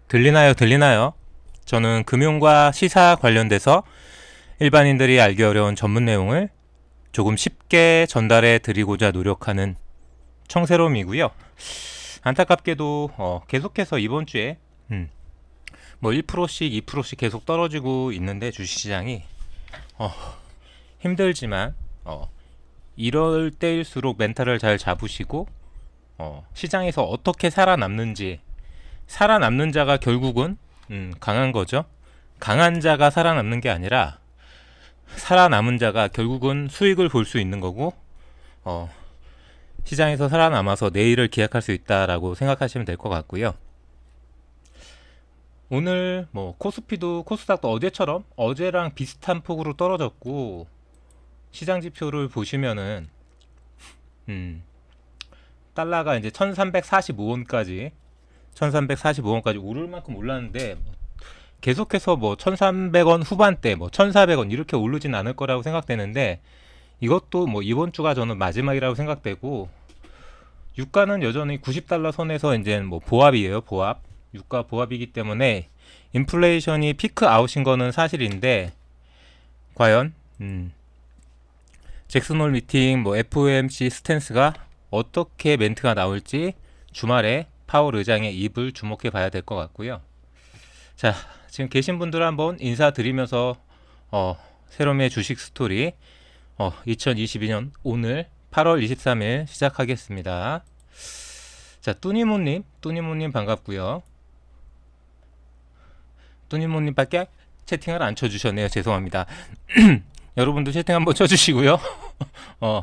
들리나요? 들리나요? 저는 금융과 시사 관련돼서 일반인들이 알기 어려운 전문 내용을 조금 쉽게 전달해 드리고자 노력하는 청새롬이고요. 안타깝게도 계속해서 이번 주에 뭐 1%씩 2%씩 계속 떨어지고 있는데 주식시장이 어, 힘들지만 이럴 때일수록 멘탈을 잘 잡으시고 시장에서 어떻게 살아남는지, 살아남는 자가 결국은 강한 거죠. 강한 자가 살아남는 게 아니라 살아남은 자가 결국은 수익을 볼 수 있는 거고, 어, 시장에서 살아남아서 내일을 기약할 수 있다라고 생각하시면 될 것 같고요. 오늘 뭐 코스피도 코스닥도 어제처럼 어제랑 비슷한 폭으로 떨어졌고, 시장 지표를 보시면은 달러가 이제 1345원까지 오를 만큼 올랐는데, 계속해서 뭐 1300원 후반대, 뭐 1400원 이렇게 오르진 않을 거라고 생각되는데, 이것도 뭐 이번 주가 저는 마지막이라고 생각되고, 유가는 여전히 90달러 선에서 이제 뭐 보합이에요. 보합. 유가 보합이기 때문에 인플레이션이 피크 아웃인 거는 사실인데, 과연 잭슨홀 미팅 뭐 FOMC 스탠스가 어떻게 멘트가 나올지 주말에 파월 의장의 입을 주목해 봐야 될 것 같고요. 자, 지금 계신 분들 한번 인사드리면서 세롬의 주식 스토리 2022년 오늘 8월 23일 시작하겠습니다. 자, 뚜니모님 반갑고요. 뚜니모님밖에 채팅을 안 쳐주셨네요. 죄송합니다. 여러분도 채팅 한번 쳐주시고요. 어,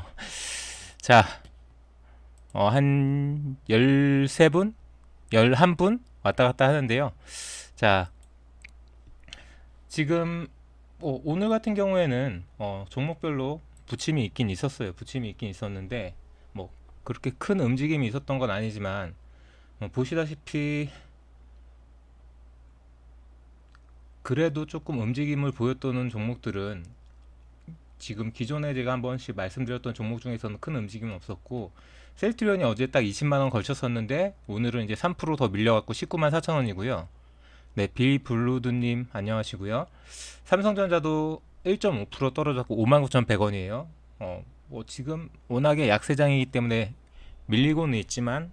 자, 한 13분? 11분? 왔다 갔다 하는데요. 자, 지금 오늘 같은 경우에는 종목별로 부침이 있긴 있었어요. 부침이 있긴 있었는데 뭐 그렇게 큰 움직임이 있었던 건 아니지만 보시다시피 그래도 조금 움직임을 보였던 종목들은 지금 기존에 제가 한 번씩 말씀드렸던 종목 중에서는 큰 움직임은 없었고, 셀트리온이 어제 딱 20만원 걸쳤었는데 오늘은 이제 3%더 밀려갖고 19만 4천원이고요. 네, 빌블루드님 안녕하시고요. 삼성전자도 1.5% 떨어졌고 59,100원이에요. 뭐 지금 워낙에 약세장이기 때문에 밀리고는 있지만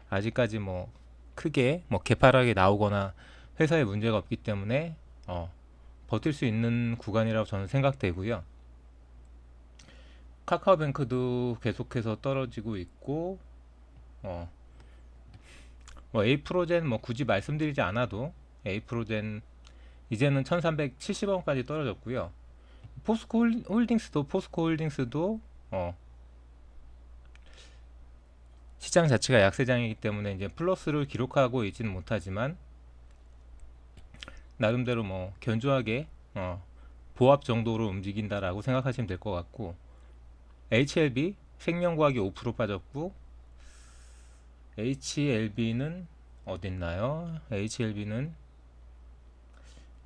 아직까지 뭐 크게 뭐 개파락이 나오거나 회사에 문제가 없기 때문에 버틸 수 있는 구간이라고 저는 생각되고요. 카카오뱅크도 계속해서 떨어지고 있고, 뭐 에이프로젠 뭐 굳이 말씀드리지 않아도 에이프로젠 이제는 1370원까지 떨어졌고요. 포스코홀딩스도 시장 자체가 약세장이기 때문에 이제 플러스를 기록하고 있지는 못하지만 나름대로 뭐 견조하게 보합 정도로 움직인다라고 생각하시면 될 것 같고, HLB 생명과학이 5% 빠졌고, HLB는 어딨나요? HLB는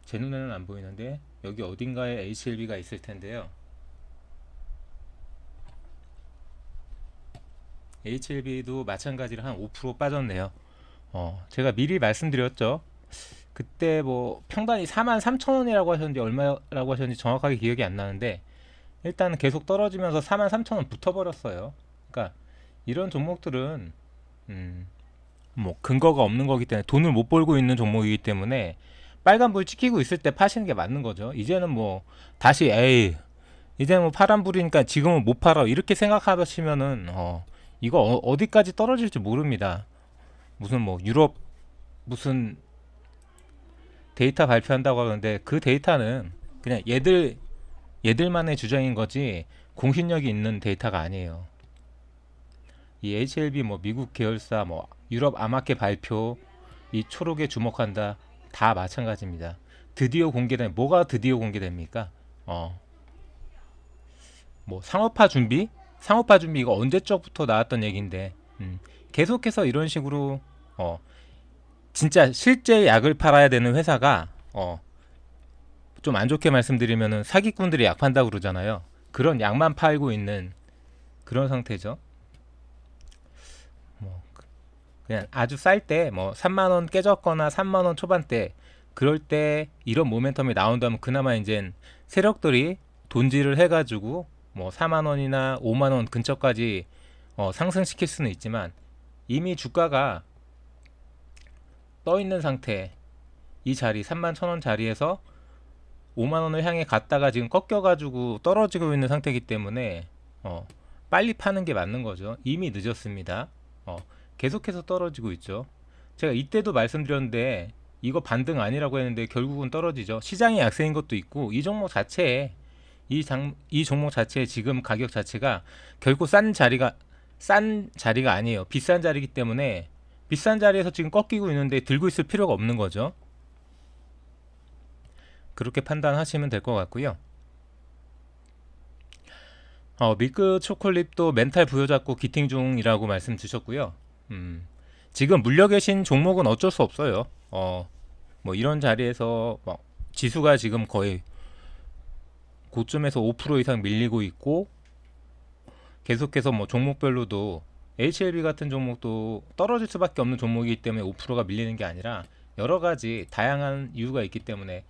제 눈에는 안 보이는데 여기 어딘가에 HLB가 있을 텐데요. HLB도 마찬가지로 한 5% 빠졌네요. 제가 미리 말씀드렸죠. 그때 뭐 평단이 43,000원이라고 하셨는지 얼마라고 하셨는지 정확하게 기억이 안 나는데, 일단 계속 떨어지면서 43,000원 붙어버렸어요. 그러니까 이런 종목들은 뭐 근거가 없는 거기 때문에, 돈을 못 벌고 있는 종목이기 때문에 빨간불 찍히고 있을 때 파시는 게 맞는 거죠. 이제는 뭐 다시 이제는 뭐 파란불이니까 지금은 못 팔아 이렇게 생각하시면은 이거 어디까지 떨어질지 모릅니다. 무슨 뭐 유럽 무슨 데이터 발표한다고 하는데 그 데이터는 그냥 얘들만의 주장인 거지 공신력이 있는 데이터가 아니에요. 이 HLB 뭐 미국 계열사 뭐 유럽 아마케 발표, 이 초록에 주목한다, 다 마찬가지입니다. 드디어 공개된, 뭐가 드디어 공개됩니까? 뭐 상업화 준비 이거 언제적부터 나왔던 얘기인데, 계속해서 이런 식으로 진짜 실제 약을 팔아야 되는 회사가 좀 안 좋게 말씀드리면은 사기꾼들이 약 판다고 그러잖아요. 그런 약만 팔고 있는 그런 상태죠. 뭐 그냥 아주 쌀 때 뭐 3만 원 깨졌거나 3만 원 초반대 그럴 때 이런 모멘텀이 나온다면 그나마 이제 세력들이 돈질을 해가지고 뭐 4만 원이나 5만 원 근처까지 상승시킬 수는 있지만 이미 주가가 떠 있는 상태 이 자리 3만 1,000원 자리에서 5만 원을 향해 갔다가 지금 꺾여가지고 떨어지고 있는 상태이기 때문에 빨리 파는 게 맞는 거죠. 이미 늦었습니다. 계속해서 떨어지고 있죠. 제가 이때도 말씀드렸는데 이거 반등 아니라고 했는데 결국은 떨어지죠. 시장이 약세인 것도 있고 이 종목 자체에 이 종목 자체의 지금 가격 자체가 결코 싼 자리가 아니에요. 비싼 자리이기 때문에 비싼 자리에서 지금 꺾이고 있는데 들고 있을 필요가 없는 거죠. 그렇게 판단하시면 될 것 같고요. 밀크 초콜릿도 멘탈 부여잡고 기팅 중이라고 말씀 주셨고요. 지금 물려 계신 종목은 어쩔 수 없어요. 뭐 이런 자리에서 지수가 지금 거의 고점에서 5% 이상 밀리고 있고 계속해서 뭐 종목별로도 HLB 같은 종목도 떨어질 수밖에 없는 종목이기 때문에 5%가 밀리는 게 아니라 여러 가지 다양한 이유가 있기 때문에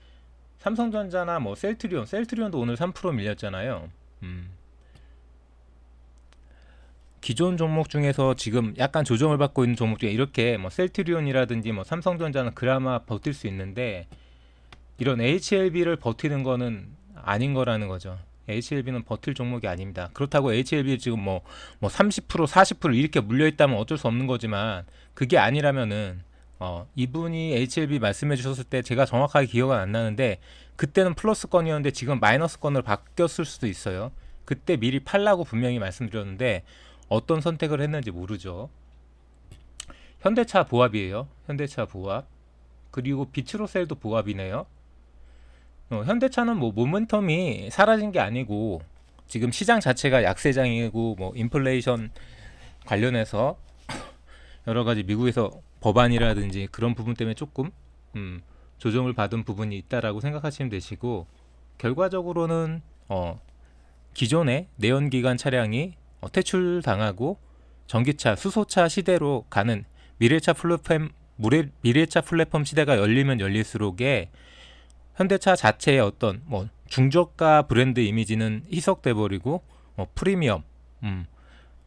삼성전자나 뭐 셀트리온도 오늘 3% 밀렸잖아요. 기존 종목 중에서 지금 약간 조정을 받고 있는 종목 중에 이렇게 뭐 셀트리온이라든지 뭐 삼성전자는 그나마 버틸 수 있는데 이런 HLB를 버티는 거는 아닌 거라는 거죠. HLB는 버틸 종목이 아닙니다. 그렇다고 HLB 지금 뭐 30% 40% 이렇게 물려 있다면 어쩔 수 없는 거지만 그게 아니라면은 이분이 HLB 말씀해 주셨을 때 제가 정확하게 기억은 안 나는데 그때는 플러스권이었는데 지금 마이너스권으로 바뀌었을 수도 있어요. 그때 미리 팔라고 분명히 말씀드렸는데 어떤 선택을 했는지 모르죠. 현대차 보합이에요. 현대차 보합. 그리고 비트로셀도 보합이네요. 현대차는 뭐 모멘텀이 사라진 게 아니고 지금 시장 자체가 약세장이고 뭐 인플레이션 관련해서 여러 가지 미국에서 법안이라든지 그런 부분 때문에 조금 조정을 받은 부분이 있다라고 생각하시면 되시고 결과적으로는 기존의 내연기관 차량이 퇴출당하고 전기차, 수소차 시대로 가는 미래차 플랫폼 시대가 열리면 열릴수록에 현대차 자체의 어떤 뭐 중저가 브랜드 이미지는 희석돼 버리고 프리미엄,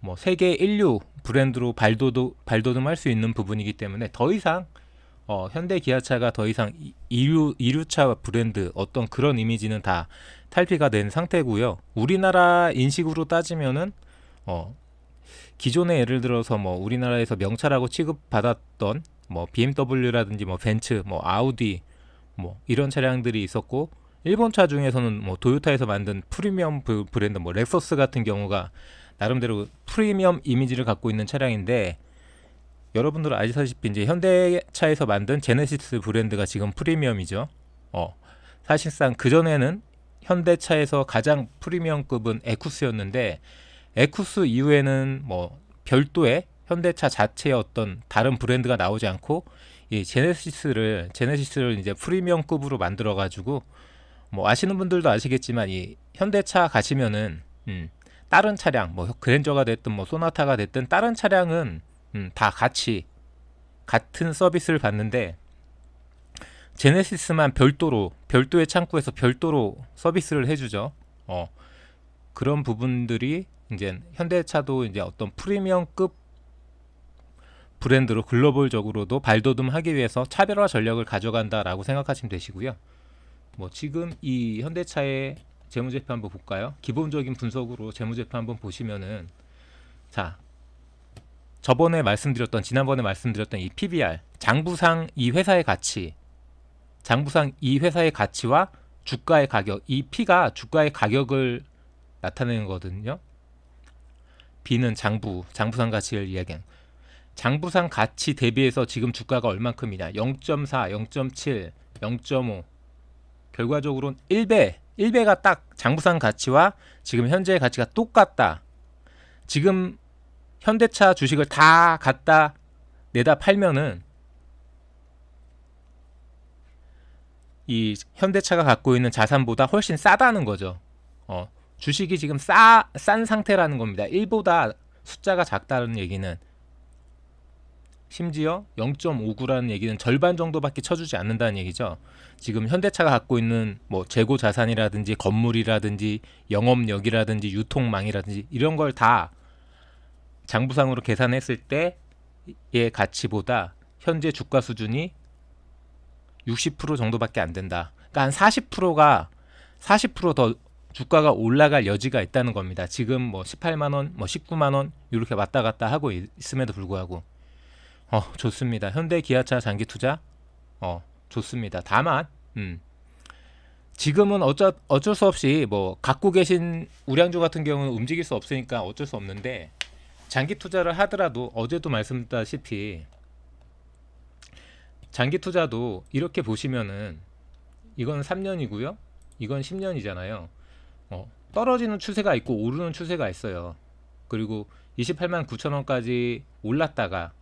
뭐 세계 인류 브랜드로 발돋움할 수 있는 부분이기 때문에 더 이상 현대 기아차가 더 이상 이류차 브랜드 어떤 그런 이미지는 다 탈피가 된 상태고요. 우리나라 인식으로 따지면은 기존에 예를 들어서 뭐 우리나라에서 명차라고 취급받았던 뭐 BMW라든지 뭐 벤츠, 뭐 아우디 뭐 이런 차량들이 있었고 일본 차 중에서는 뭐 도요타에서 만든 프리미엄 브랜드 뭐 렉서스 같은 경우가 나름대로 프리미엄 이미지를 갖고 있는 차량인데 여러분들 아시다시피 이제 현대차에서 만든 제네시스 브랜드가 지금 프리미엄이죠. 사실상 그전에는 현대차에서 가장 프리미엄급은 에쿠스였는데 에쿠스 이후에는 뭐 별도의 현대차 자체의 어떤 다른 브랜드가 나오지 않고 이 제네시스를 이제 프리미엄급으로 만들어 가지고 뭐 아시는 분들도 아시겠지만 이 현대차 가시면은 다른 차량 뭐 그랜저가 됐든 뭐 소나타가 됐든 다른 차량은 다 같이 같은 서비스를 받는데 제네시스만 별도의 창구에서 별도로 서비스를 해주죠. 그런 부분들이 이제 현대차도 이제 어떤 프리미엄급 브랜드로 글로벌적으로도 발돋움하기 위해서 차별화 전략을 가져간다라고 생각하시면 되시고요. 뭐 지금 이 현대차의 재무제표 한번 볼까요? 기본적인 분석으로 재무제표 한번 보시면은 자 지난번에 말씀드렸던 이 PBR 장부상 이 회사의 가치와 주가의 가격, 이 P가 주가의 가격을 나타내는 거거든요. B는 장부상 가치를 이야기하는 장부상 가치 대비해서 지금 주가가 얼만큼이냐 0.4, 0.7, 0.5 결과적으로는 1배가 딱 장부상 가치와 지금 현재의 가치가 똑같다. 지금 현대차 주식을 다 갖다 내다 팔면은 이 현대차가 갖고 있는 자산보다 훨씬 싸다는 거죠. 주식이 지금 싼 상태라는 겁니다. 1보다 숫자가 작다는 얘기는 심지어 0.59라는 얘기는 절반 정도밖에 쳐주지 않는다는 얘기죠. 지금 현대차가 갖고 있는 뭐 재고 자산이라든지 건물이라든지 영업력이라든지 유통망이라든지 이런 걸 다 장부상으로 계산했을 때의 가치보다 현재 주가 수준이 60% 정도밖에 안 된다. 그러니까 한 40%가 40%더 주가가 올라갈 여지가 있다는 겁니다. 지금 뭐 18만 원, 뭐 19만 원 이렇게 왔다 갔다 하고 있음에도 불구하고 좋습니다. 현대 기아차 장기 투자 좋습니다. 다만 지금은 어쩔 수 없이 뭐 갖고 계신 우량주 같은 경우는 움직일 수 없으니까 어쩔 수 없는데 장기 투자를 하더라도 어제도 말씀드렸다시피 장기 투자도 이렇게 보시면은 이건 3년이고요. 이건 10년이잖아요. 떨어지는 추세가 있고 오르는 추세가 있어요. 그리고 28만 9천 원까지 올랐다가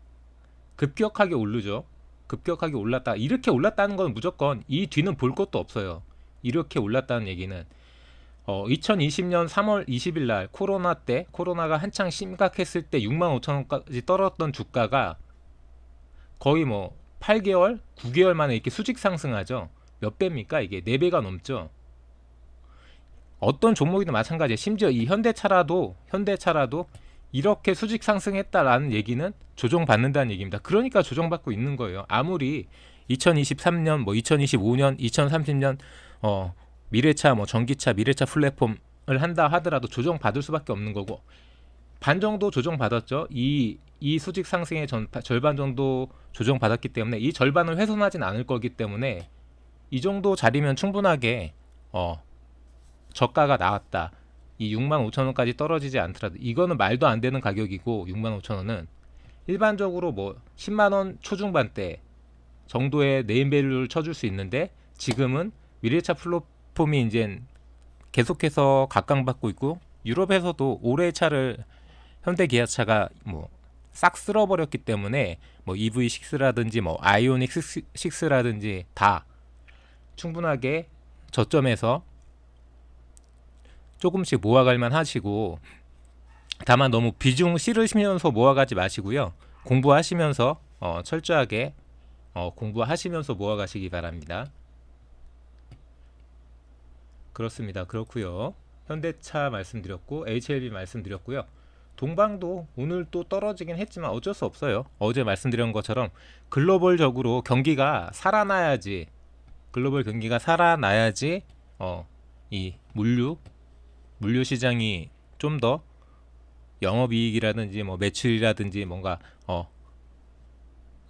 급격하게 오르죠. 급격하게 올랐다. 이렇게 올랐다는 건 무조건 이 뒤는 볼 것도 없어요. 이렇게 올랐다는 얘기는 2020년 3월 20일 날 코로나가 한창 심각했을 때 6만 5천 원까지 떨어졌던 주가가 거의 뭐 8개월, 9개월 만에 이렇게 수직 상승하죠. 몇 배입니까? 이게 4배가 넘죠. 어떤 종목이든 마찬가지예요. 심지어 이 현대차라도 이렇게 수직 상승했다라는 얘기는 조정받는다는 얘기입니다. 그러니까 조정받고 있는 거예요. 아무리 2023년, 뭐 2025년, 2030년 미래차, 뭐 전기차, 미래차 플랫폼을 한다 하더라도 조정받을 수밖에 없는 거고 반 정도 조정받았죠. 이 수직 상승의 절반 정도 조정받았기 때문에 이 절반을 훼손하진 않을 거기 때문에 이 정도 자리면 충분하게 저가가 나왔다. 이 6만 5천 원까지 떨어지지 않더라도 이거는 말도 안 되는 가격이고 6만 5천 원은 일반적으로 뭐 10만 원 초중반대 정도의 네임밸류를 쳐줄 수 있는데 지금은 미래차 플랫폼이 이제 계속해서 각광받고 있고 유럽에서도 올해 차를 현대 기아차가 뭐 싹 쓸어버렸기 때문에 뭐 EV6라든지 뭐 아이오닉 6라든지 다 충분하게 저점에서 조금씩 모아갈만 하시고 다만 너무 비중 실으시면서 모아가지 마시고요. 공부하시면서 철저하게 공부하시면서 모아가시기 바랍니다. 그렇습니다. 그렇고요. 현대차 말씀드렸고 HLB 말씀드렸고요. 동방도 오늘 또 떨어지긴 했지만 어쩔 수 없어요. 어제 말씀드린 것처럼 글로벌적으로 경기가 살아나야지 이 물류 시장이 좀 더 영업이익이라든지 뭐 매출이라든지 뭔가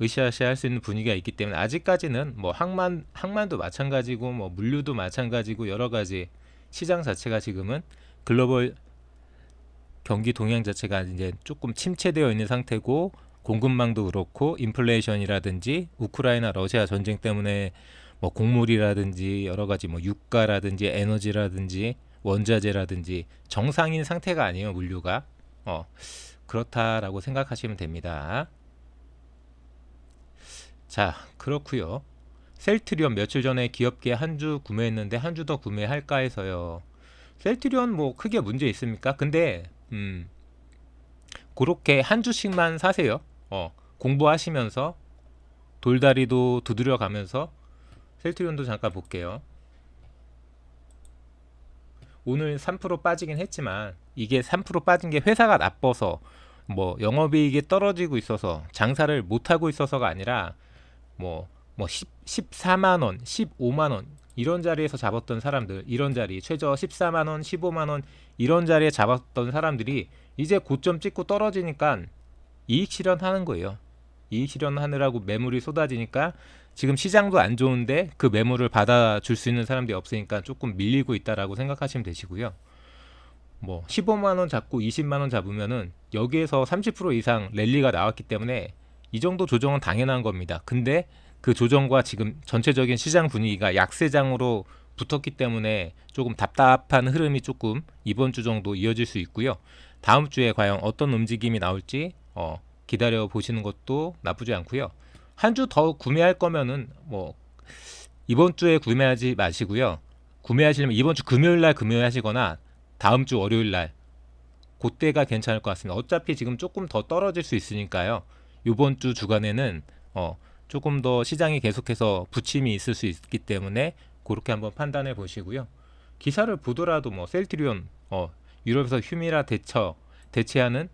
으쌰으쌰 할 수 있는 분위기가 있기 때문에 아직까지는 뭐 항만도 마찬가지고 뭐 물류도 마찬가지고 여러 가지 시장 자체가 지금은 글로벌 경기 동향 자체가 이제 조금 침체되어 있는 상태고 공급망도 그렇고 인플레이션이라든지 우크라이나 러시아 전쟁 때문에 뭐 곡물이라든지 여러 가지 뭐 유가라든지 에너지라든지 원자재라든지 정상인 상태가 아니에요. 물류가 그렇다라고 생각하시면 됩니다. 자, 그렇고요. 셀트리온 며칠 전에 기업계 한 주 구매했는데 한 주 더 구매할까 해서요. 셀트리온 뭐 크게 문제 있습니까? 근데 그렇게 한 주씩만 사세요. 공부하시면서 돌다리도 두드려 가면서 셀트리온도 잠깐 볼게요. 오늘 3% 빠지긴 했지만 이게 3% 빠진 게 회사가 나빠서 뭐 영업이익이 떨어지고 있어서 장사를 못하고 있어서가 아니라 뭐 14만원 15만원 이런 자리에서 잡았던 사람들, 이런 자리 최저 14만원 15만원 이런 자리에 잡았던 사람들이 이제 고점 찍고 떨어지니까 이익 실현하는 거예요. 이익 실현하느라고 매물이 쏟아지니까 지금 시장도 안 좋은데 그 매물을 받아줄 수 있는 사람들이 없으니까 조금 밀리고 있다라고 생각하시면 되시고요. 뭐 15만원 잡고 20만원 잡으면은 여기에서 30% 이상 랠리가 나왔기 때문에 이 정도 조정은 당연한 겁니다. 근데 그 조정과 지금 전체적인 시장 분위기가 약세장으로 붙었기 때문에 조금 답답한 흐름이 조금 이번 주 정도 이어질 수 있고요. 다음 주에 과연 어떤 움직임이 나올지 기다려 보시는 것도 나쁘지 않고요. 한 주 더 구매할 거면은 뭐 이번 주에 구매하지 마시고요. 구매하시려면 이번 주 금요일 날 구매하시거나 다음 주 월요일 날 그때가 괜찮을 것 같습니다. 어차피 지금 조금 더 떨어질 수 있으니까요. 요번 주 주간에는 조금 더 시장이 계속해서 부침이 있을 수 있기 때문에 그렇게 한번 판단해 보시고요. 기사를 보더라도 뭐 셀트리온 유럽에서 휴미라 대체하는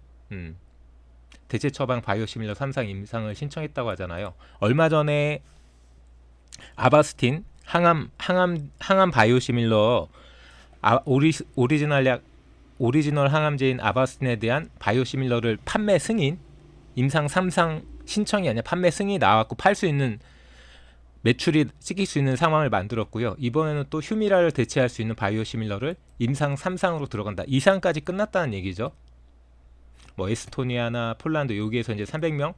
대체 처방 바이오시밀러 3상 임상을 신청했다고 하잖아요. 얼마 전에 아바스틴 항암 바이오시밀러 오리지널 항암제인 아바스틴에 대한 바이오시밀러를 판매 승인 임상 3상 신청이 아니라 판매 승인이 나왔고 팔 수 있는 매출이 찍힐 수 있는 상황을 만들었고요. 이번에는 또 휴미라를 대체할 수 있는 바이오시밀러를 임상 3상으로 들어간다. 2상까지 끝났다는 얘기죠. 뭐 에스토니아나 폴란드 여기에서 이제 300명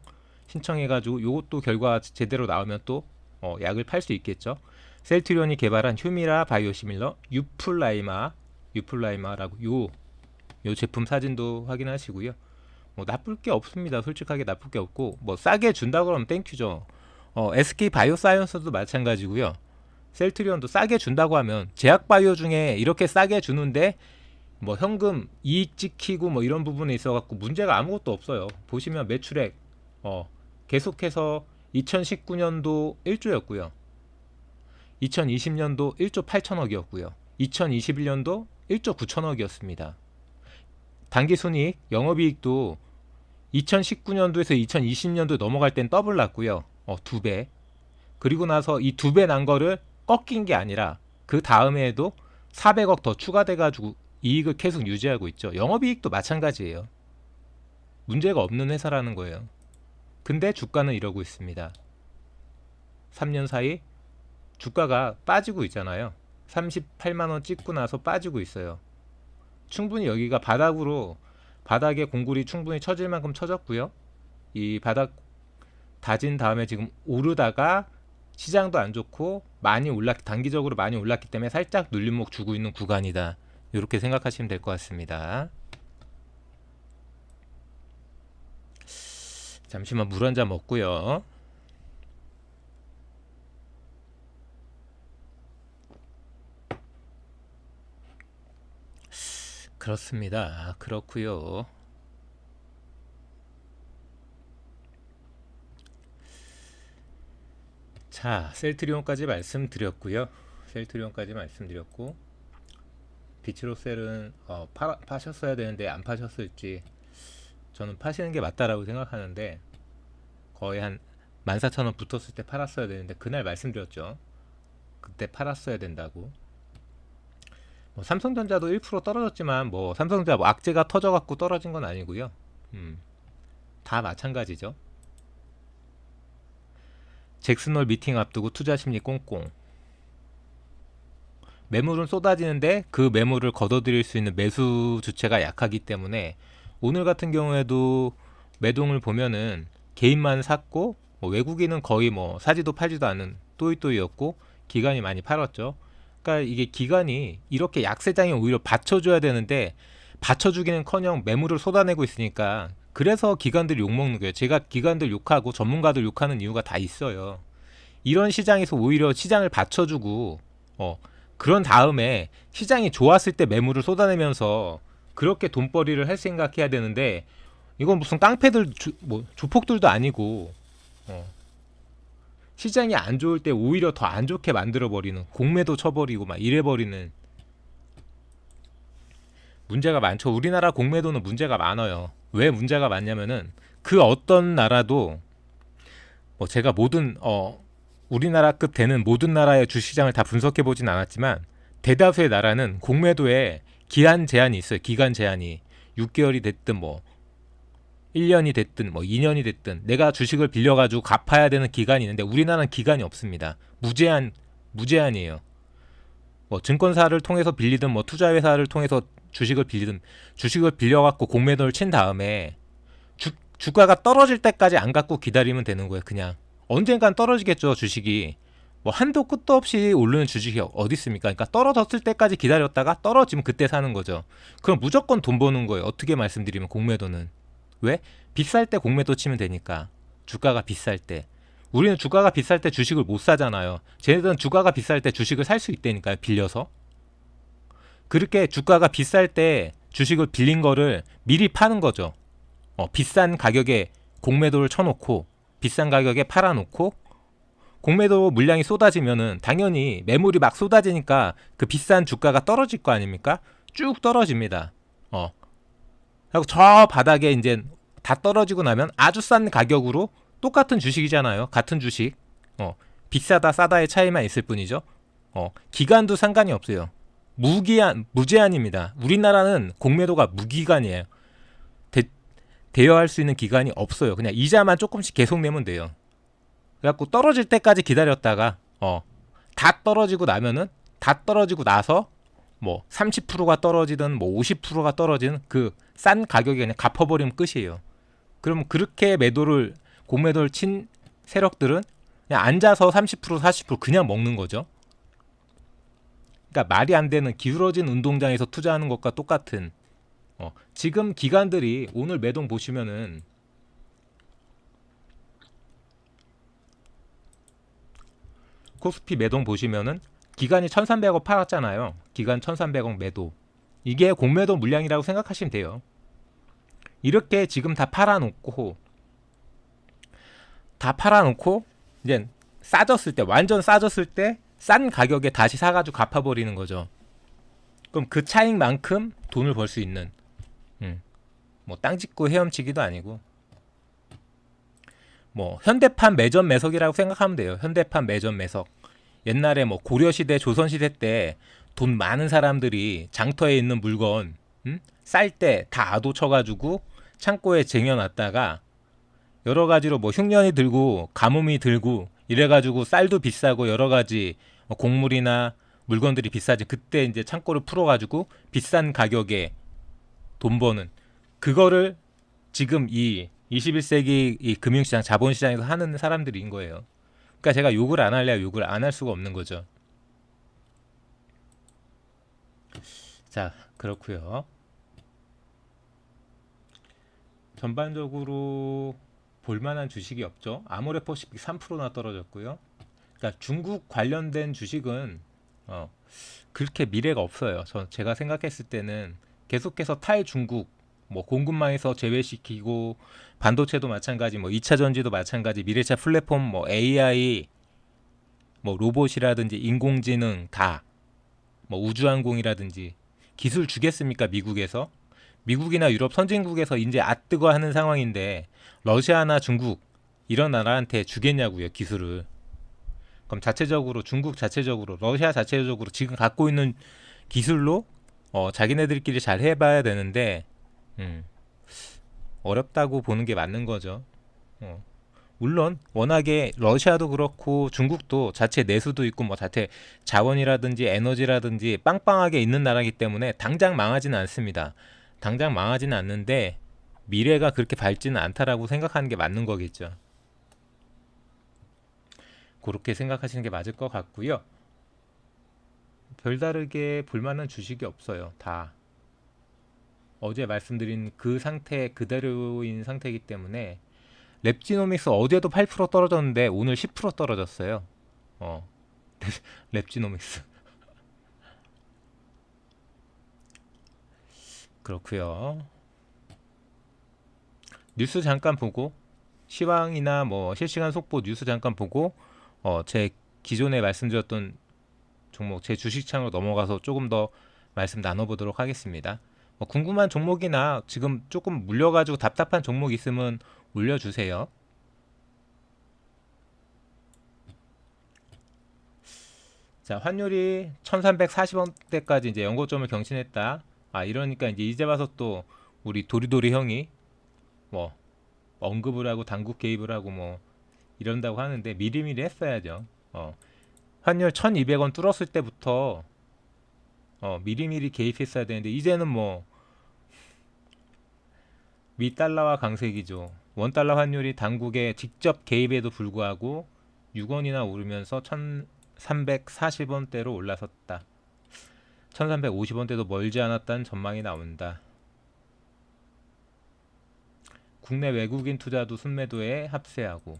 신청해가지고 요것도 결과 제대로 나오면 또 약을 팔 수 있겠죠. 셀트리온이 개발한 휴미라 바이오시밀러 유플라이마라고 요 제품 사진도 확인하시고요. 뭐 나쁠 게 없습니다. 솔직하게 나쁠 게 없고 뭐 싸게 준다 그러면 땡큐죠. SK 바이오사이언스도 마찬가지고요. 셀트리온도 싸게 준다고 하면 제약바이오 중에 이렇게 싸게 주는데 뭐 현금 이익 찍히고 뭐 이런 부분에 있어 갖고 문제가 아무것도 없어요. 보시면 매출액 계속해서 2019년도 1조였고요. 2020년도 1조 8천억이었고요. 2021년도 1조 9천억이었습니다. 당기순이익, 영업이익도 2019년도에서 2020년도 넘어갈 땐 더블 났고요. 2배. 그리고 나서 이 2배 난 거를 꺾인 게 아니라 그 다음에도 400억 더 추가돼가지고 이익을 계속 유지하고 있죠. 영업이익도 마찬가지예요. 문제가 없는 회사라는 거예요. 근데 주가는 이러고 있습니다. 3년 사이 주가가 빠지고 있잖아요. 38만원 찍고 나서 빠지고 있어요. 충분히 여기가 바닥에 공굴이 충분히 쳐질 만큼 쳐졌고요. 이 바닥 다진 다음에 지금 오르다가 시장도 안 좋고 단기적으로 많이 올랐기 때문에 살짝 눌림목 주고 있는 구간이다. 이렇게 생각하시면 될 것 같습니다. 잠시만 물 한 잔 먹고요. 그렇습니다. 그렇고요. 자, 셀트리온까지 말씀드렸고 비츠로셀은 파셨어야 되는데 안 파셨을지 저는 파시는 게 맞다라고 생각하는데 거의 한 14,000원 붙었을 때 팔았어야 되는데 그날 말씀드렸죠. 그때 팔았어야 된다고. 뭐 삼성전자도 1% 떨어졌지만 뭐 삼성전자 뭐 악재가 터져갖고 떨어진 건 아니고요. 다 마찬가지죠. 잭슨홀 미팅 앞두고 투자심리 꽁꽁. 매물은 쏟아지는데 그 매물을 걷어들일 수 있는 매수 주체가 약하기 때문에 오늘 같은 경우에도 매동을 보면은 개인만 샀고 뭐 외국인은 거의 뭐 사지도 팔지도 않은 또이또이였고 기관이 많이 팔았죠. 그러니까 이게 기관이 이렇게 약세장에 오히려 받쳐줘야 되는데 받쳐주기는커녕 매물을 쏟아내고 있으니까 그래서 기관들이 욕먹는 거예요. 제가 기관들 욕하고 전문가들 욕하는 이유가 다 있어요. 이런 시장에서 오히려 시장을 받쳐주고 그런 다음에 시장이 좋았을 때 매물을 쏟아내면서 그렇게 돈벌이를 할 생각해야 되는데 이건 무슨 깡패들 조폭들도 아니고 시장이 안 좋을 때 오히려 더 안 좋게 만들어버리는 공매도 쳐버리고 막 이래버리는 문제가 많죠. 우리나라 공매도는 문제가 많아요. 왜 문제가 많냐면은 그 어떤 나라도 뭐 제가 우리나라급 되는 모든 나라의 주시장을 다 분석해 보진 않았지만 대다수의 나라는 공매도에 기한 제한이 있어요. 기간 제한이 6개월이 됐든 뭐 1년이 됐든 뭐 2년이 됐든 내가 주식을 빌려가지고 갚아야 되는 기간이 있는데 우리나라는 기간이 없습니다. 무제한이에요. 뭐 증권사를 통해서 빌리든 뭐 투자회사를 통해서 주식을 빌려갖고 공매도를 친 다음에 주가가 떨어질 때까지 안 갖고 기다리면 되는 거예요. 그냥 언젠간 떨어지겠죠. 주식이 뭐 한도 끝도 없이 오르는 주식이 어디 있습니까? 그러니까 떨어졌을 때까지 기다렸다가 떨어지면 그때 사는 거죠. 그럼 무조건 돈 버는 거예요. 어떻게 말씀드리면 공매도는 왜? 비쌀 때 공매도 치면 되니까. 주가가 비쌀 때. 우리는 주가가 비쌀 때 주식을 못 사잖아요. 쟤네들은 주가가 비쌀 때 주식을 살 수 있다니까요. 빌려서. 그렇게 주가가 비쌀 때 주식을 빌린 거를 미리 파는 거죠. 비싼 가격에 공매도를 쳐놓고 비싼 가격에 팔아놓고 공매도 물량이 쏟아지면은 당연히 매물이 막 쏟아지니까 그 비싼 주가가 떨어질 거 아닙니까? 쭉 떨어집니다. 하고 저 바닥에 이제 다 떨어지고 나면 아주 싼 가격으로 똑같은 주식이잖아요. 같은 주식. 비싸다 싸다의 차이만 있을 뿐이죠. 기간도 상관이 없어요. 무제한입니다. 우리나라는 공매도가 무기간이에요. 대여할 수 있는 기간이 없어요. 그냥 이자만 조금씩 계속 내면 돼요. 그래갖고 떨어질 때까지 기다렸다가 다 떨어지고 나면은 다 떨어지고 나서 뭐 30%가 떨어지든 뭐 50%가 떨어지는 그 싼 가격에 그냥 갚아버리면 끝이에요. 그럼 그렇게 공매도를 친 세력들은 그냥 앉아서 30% 40% 그냥 먹는 거죠. 그러니까 말이 안 되는 기울어진 운동장에서 투자하는 것과 똑같은 지금 기관들이 오늘 매동 보시면은 코스피 매동 보시면은 기간이 1300억 팔았잖아요. 기간 1300억 매도. 이게 공매도 물량이라고 생각하시면 돼요. 이렇게 지금 다 팔아놓고 이제 싸졌을 때 완전 싸졌을 때 싼 가격에 다시 사가지고 갚아버리는 거죠. 그럼 그 차익만큼 돈을 벌 수 있는 뭐 땅 짓고 헤엄치기도 아니고 뭐 현대판 매점 매석이라고 생각하면 돼요. 현대판 매점 매석. 옛날에 뭐 고려시대 조선시대 때 돈 많은 사람들이 장터에 있는 물건 쌀 때 다 아도 쳐가지고 창고에 쟁여놨다가 여러 가지로 뭐 흉년이 들고 가뭄이 들고 이래가지고 쌀도 비싸고 여러 가지 곡물이나 물건들이 비싸지. 그때 이제 창고를 풀어가지고 비싼 가격에 돈 버는 그거를 지금 이 21세기 이 금융시장 자본시장에서 하는 사람들인 거예요. 그러니까 제가 욕을 안 할래야 욕을 안 할 수가 없는 거죠. 자, 그렇고요. 전반적으로 볼만한 주식이 없죠. 아모레퍼시픽 3%나 떨어졌고요. 그러니까 중국 관련된 주식은 그렇게 미래가 없어요. 제가 생각했을 때는 계속해서 탈중국 뭐 공급망에서 제외시키고 반도체도 마찬가지, 뭐 2차 전지도 마찬가지, 미래차 플랫폼, 뭐 AI, 뭐 로봇이라든지 인공지능 다, 뭐 우주항공이라든지 기술 주겠습니까? 미국에서? 미국이나 유럽 선진국에서 이제 앗뜨거 하는 상황인데 러시아나 중국 이런 나라한테 주겠냐고요, 기술을. 그럼 자체적으로 중국 자체적으로 러시아 자체적으로 지금 갖고 있는 기술로 자기네들끼리 잘 해봐야 되는데 어렵다고 보는 게 맞는 거죠. 물론 워낙에 러시아도 그렇고 중국도 자체 내수도 있고 뭐 자체 자원이라든지 에너지라든지 빵빵하게 있는 나라이기 때문에 당장 망하지는 않습니다. 당장 망하지는 않는데 미래가 그렇게 밝지는 않다라고 생각하는 게 맞는 거겠죠. 그렇게 생각하시는 게 맞을 것 같고요. 별다르게 볼만한 주식이 없어요. 다 어제 말씀드린 그 상태 그대로인 상태이기 때문에 랩지노믹스 어제도 8% 떨어졌는데 오늘 10% 떨어졌어요. 랩지노믹스. 그렇고요. 뉴스 잠깐 보고 시황이나 뭐 실시간 속보 뉴스 잠깐 보고 제 기존에 말씀드렸던 종목 제 주식창으로 넘어가서 조금 더 말씀 나눠보도록 하겠습니다. 궁금한 종목이나 지금 조금 물려가지고 답답한 종목 있으면 올려주세요. 자, 환율이 1340원대까지 이제 연고점을 경신했다. 이러니까 이제 와서 또 우리 도리도리 형이 뭐 언급을 하고 당국 개입을 하고 뭐 이런다고 하는데 미리미리 했어야죠. 환율 1200원 뚫었을 때부터 미리미리 개입했어야 되는데 이제는 뭐 미 달러와 강세기죠. 원 달러 환율이 당국의 직접 개입에도 불구하고 6원이나 오르면서 1340원대로 올라섰다. 1350원대도 멀지 않았다는 전망이 나온다. 국내 외국인 투자도 순매도에 합세하고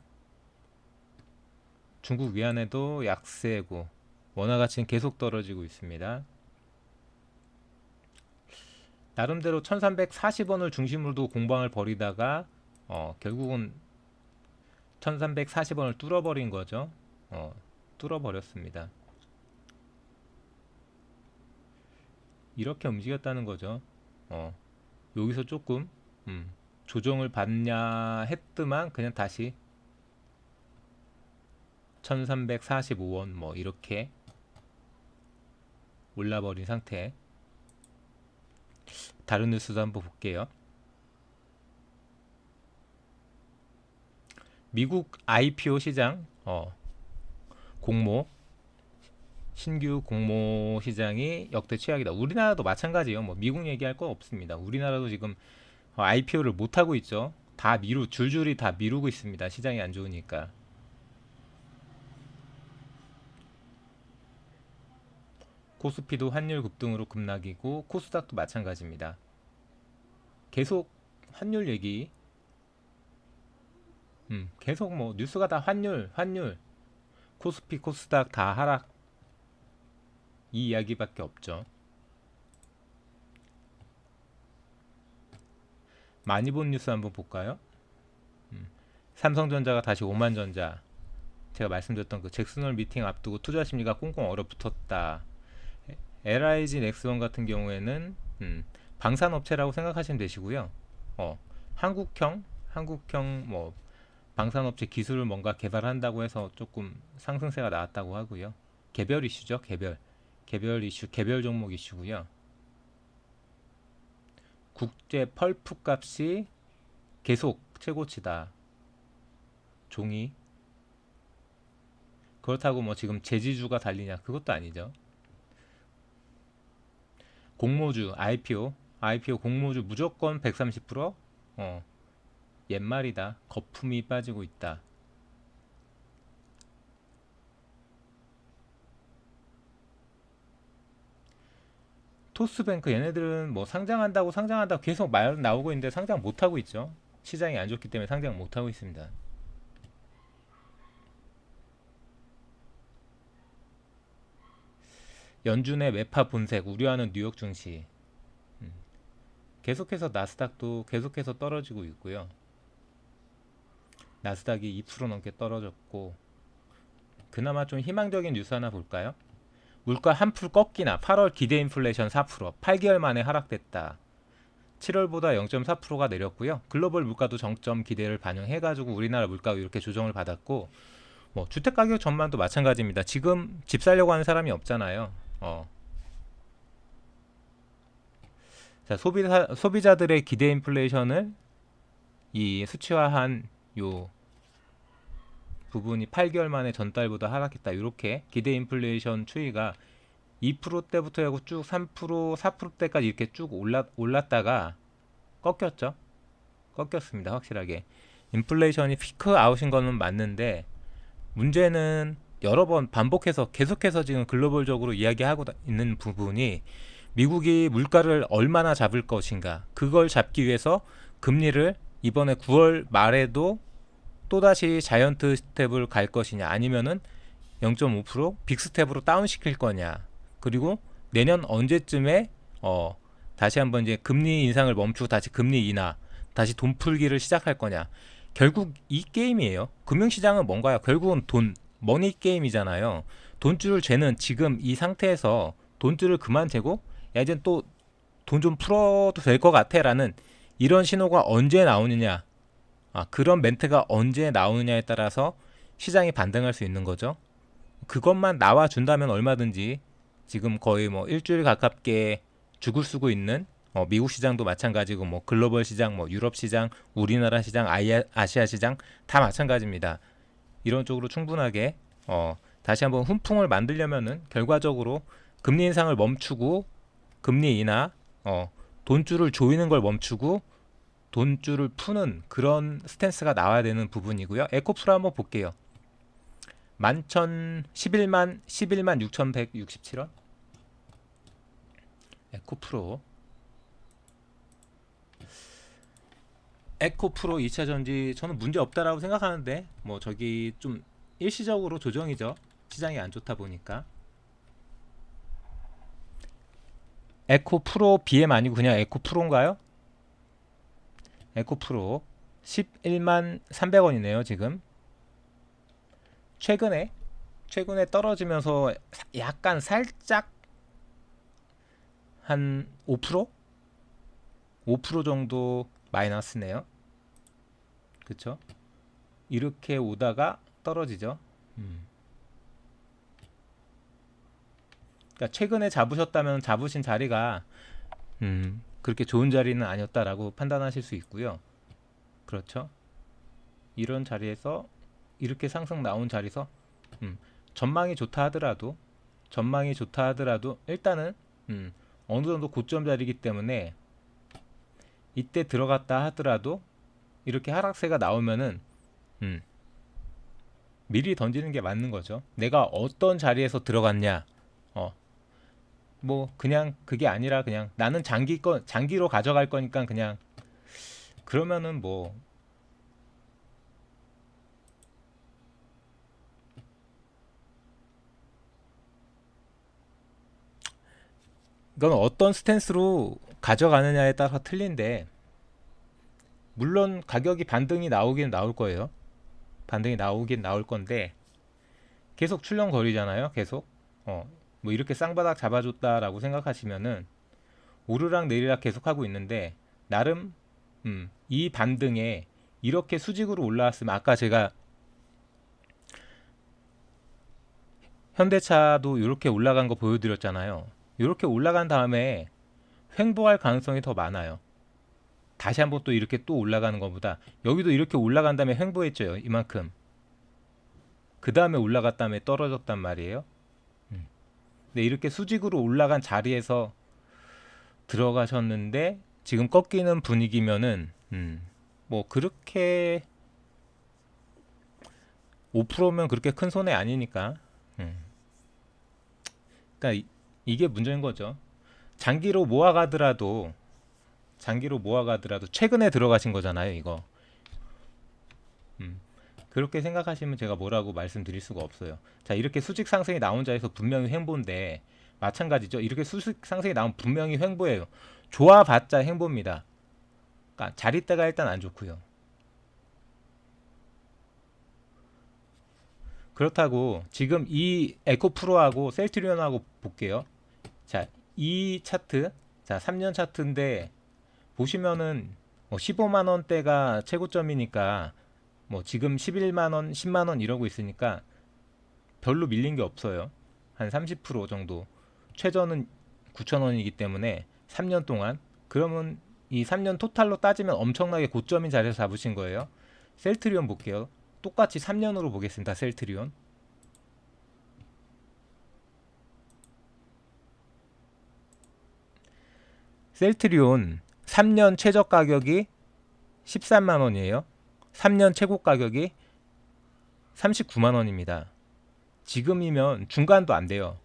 중국 위안에도 약세고 원화 가치는 계속 떨어지고 있습니다. 나름대로 1340원을 중심으로도 공방을 벌이다가 결국은 1340원을 뚫어버린 거죠. 뚫어버렸습니다. 이렇게 움직였다는 거죠. 여기서 조금 조정을 받냐 했더만 그냥 다시 1345원 뭐 이렇게 올라버린 상태. 다른 뉴스도 한번 볼게요. 미국 IPO 시장 공모 신규 공모 시장이 역대 최악이다. 우리나라도 마찬가지예요. 뭐 미국 얘기할 거 없습니다. 우리나라도 지금 IPO를 못 하고 있죠. 다 줄줄이 다 미루고 있습니다. 시장이 안 좋으니까. 코스피도 환율 급등으로 급락이고 코스닥도 마찬가지입니다. 계속 환율 얘기. 계속 뭐 뉴스가 다 환율 코스피 코스닥 다 하락 이 이야기밖에 없죠. 많이 본 뉴스 한번 볼까요? 삼성전자가 다시 오만전자, 제가 말씀드렸던 그 잭슨홀 미팅 앞두고 투자 심리가 꽁꽁 얼어붙었다. LIG 넥스원 같은 경우에는 방산업체라고 생각하시면 되시고요. 한국형 뭐 방산업체 기술을 뭔가 개발한다고 해서 조금 상승세가 나왔다고 하고요. 개별 이슈죠. 개별 이슈, 개별 종목 이슈고요. 국제 펄프 값이 계속 최고치다. 종이. 그렇다고 뭐 지금 제지주가 달리냐? 그것도 아니죠. 공모주, IPO 공모주 무조건 130%? 옛말이다. 거품이 빠지고 있다. 토스뱅크 얘네들은 뭐 상장한다고 계속 말 나오고 있는데 상장 못하고 있죠. 시장이 안 좋기 때문에 상장 못하고 있습니다. 연준의 매파 본색 우려하는 뉴욕 증시. 계속해서 나스닥도 계속해서 떨어지고 있고요. 나스닥이 2% 넘게 떨어졌고, 그나마 좀 희망적인 뉴스 하나 볼까요? 물가 한풀 꺾이나 8월 기대 인플레이션 4%, 8개월 만에 하락됐다. 7월보다 0.4%가 내렸고요. 글로벌 물가도 정점 기대를 반영해가지고 우리나라 물가가 이렇게 조정을 받았고, 뭐 주택가격 전망도 마찬가지입니다. 지금 집 살려고 하는 사람이 없잖아요. 자, 소비자들의 기대 인플레이션을 이 수치화한 요 부분이 8개월 만에 전달보다 하락했다. 이렇게 기대 인플레이션 추이가 2%대부터 하고 쭉 3%, 4%대까지 이렇게 쭉 올랐다가 꺾였죠. 꺾였습니다. 확실하게. 인플레이션이 피크 아웃인 거는 맞는데, 문제는 여러 번 반복해서 계속해서 지금 글로벌적으로 이야기하고 있는 부분이 미국이 물가를 얼마나 잡을 것인가, 그걸 잡기 위해서 금리를 이번에 9월 말에도 또다시 자이언트 스텝을 갈 것이냐, 아니면은 0.5% 빅스텝으로 다운시킬 거냐, 그리고 내년 언제쯤에 다시 한번 이제 금리 인상을 멈추고 다시 금리 인하, 다시 돈 풀기를 시작할 거냐. 결국 이 게임이에요. 금융시장은 뭔가요? 결국은 머니 게임이잖아요. 돈줄을 재는 지금 이 상태에서 돈줄을 그만 재고, 야 이제 또 돈 좀 풀어도 될 것 같아 라는 이런 신호가 언제 나오느냐, 그런 멘트가 언제 나오느냐에 따라서 시장이 반등할 수 있는 거죠. 그것만 나와준다면 얼마든지 지금 거의 뭐 일주일 가깝게 죽을 쓰고 있는 미국 시장도 마찬가지고, 뭐 글로벌 시장, 뭐 유럽 시장, 우리나라 시장, 아시아 시장 다 마찬가지입니다. 이런 쪽으로 충분하게 다시 한번 훈풍을 만들려면은 결과적으로 금리 인상을 멈추고, 금리 인하, 돈줄을 조이는 걸 멈추고 돈줄을 푸는 그런 스탠스가 나와야 되는 부분이고요. 에코프로 한번 볼게요. 11만 6,167원. 에코프로 2차전지 저는 문제 없다라고 생각하는데, 뭐 저기 좀 일시적으로 조정이죠. 시장이 안 좋다 보니까. 에코프로 BM 아니고 그냥 에코프로인가요? 에코프로 11만 300원이네요, 지금. 최근에 떨어지면서 약간 살짝 한 5%? 5% 정도 마이너스네요. 그쵸? 이렇게 오다가 떨어지죠. 그러니까 최근에 잡으셨다면 잡으신 자리가 그렇게 좋은 자리는 아니었다라고 판단하실 수 있고요. 그렇죠? 이런 자리에서 이렇게 상승 나온 자리에서 음, 전망이 좋다 하더라도 일단은 어느 정도 고점 자리이기 때문에 이때 들어갔다 하더라도 이렇게 하락세가 나오면은 음, 미리 던지는 게 맞는 거죠. 내가 어떤 자리에서 들어갔냐, 어, 뭐 그냥 그게 아니라 그냥 나는 장기로 가져갈 거니까 그냥 그러면은 뭐 이건 어떤 스탠스로 가져가느냐에 따라 틀린데 물론 가격이 반등이 나오긴 나올 거예요. 반등이 나오긴 나올 건데 계속 출렁거리잖아요. 계속 뭐 이렇게 쌍바닥 잡아줬다라고 생각하시면은 오르락 내리락 계속 하고 있는데 나름 이 반등에 이렇게 수직으로 올라왔으면 아까 제가 현대차도 이렇게 올라간 거 보여드렸잖아요. 이렇게 올라간 다음에 횡보할 가능성이 더 많아요. 다시 한번 또 이렇게 또 올라가는 것보다 여기도 이렇게 올라간 다음에 횡보했죠. 이만큼. 그 다음에 올라갔 다음에 떨어졌단 말이에요. 근데 이렇게 수직으로 올라간 자리에서 들어가셨는데 지금 꺾이는 분위기면은 뭐 그렇게 5%면 그렇게 큰 손해 아니니까. 그러니까 이게 문제인 거죠. 장기로 모아가더라도 최근에 들어가신 거잖아요, 이거. 그렇게 생각하시면 제가 뭐라고 말씀드릴 수가 없어요. 자, 이렇게 수직 상승이 나온 자에서 분명히 횡보인데 마찬가지죠. 이렇게 수직 상승이 나온 분명히 횡보예요. 좋아봤자 횡보입니다. 그러니까 자리대가 일단 안 좋고요. 그렇다고 지금 이 에코프로하고 셀트리온하고 볼게요. 자, 이 차트, 자 3년 차트인데 보시면은 뭐 15만 원대가 최고점이니까 뭐 지금 11만 원, 10만 원 이러고 있으니까 별로 밀린 게 없어요. 한 30% 정도. 최저는 9천 원이기 때문에 3년 동안 그러면 이 3년 토탈로 따지면 엄청나게 고점인 자리에서 잡으신 거예요. 셀트리온 볼게요. 똑같이 3년으로 보겠습니다. 셀트리온 3년 최저 가격이 13만 원이에요. 3년 최고 가격이 39만 원입니다. 지금이면 중간도 안 돼요.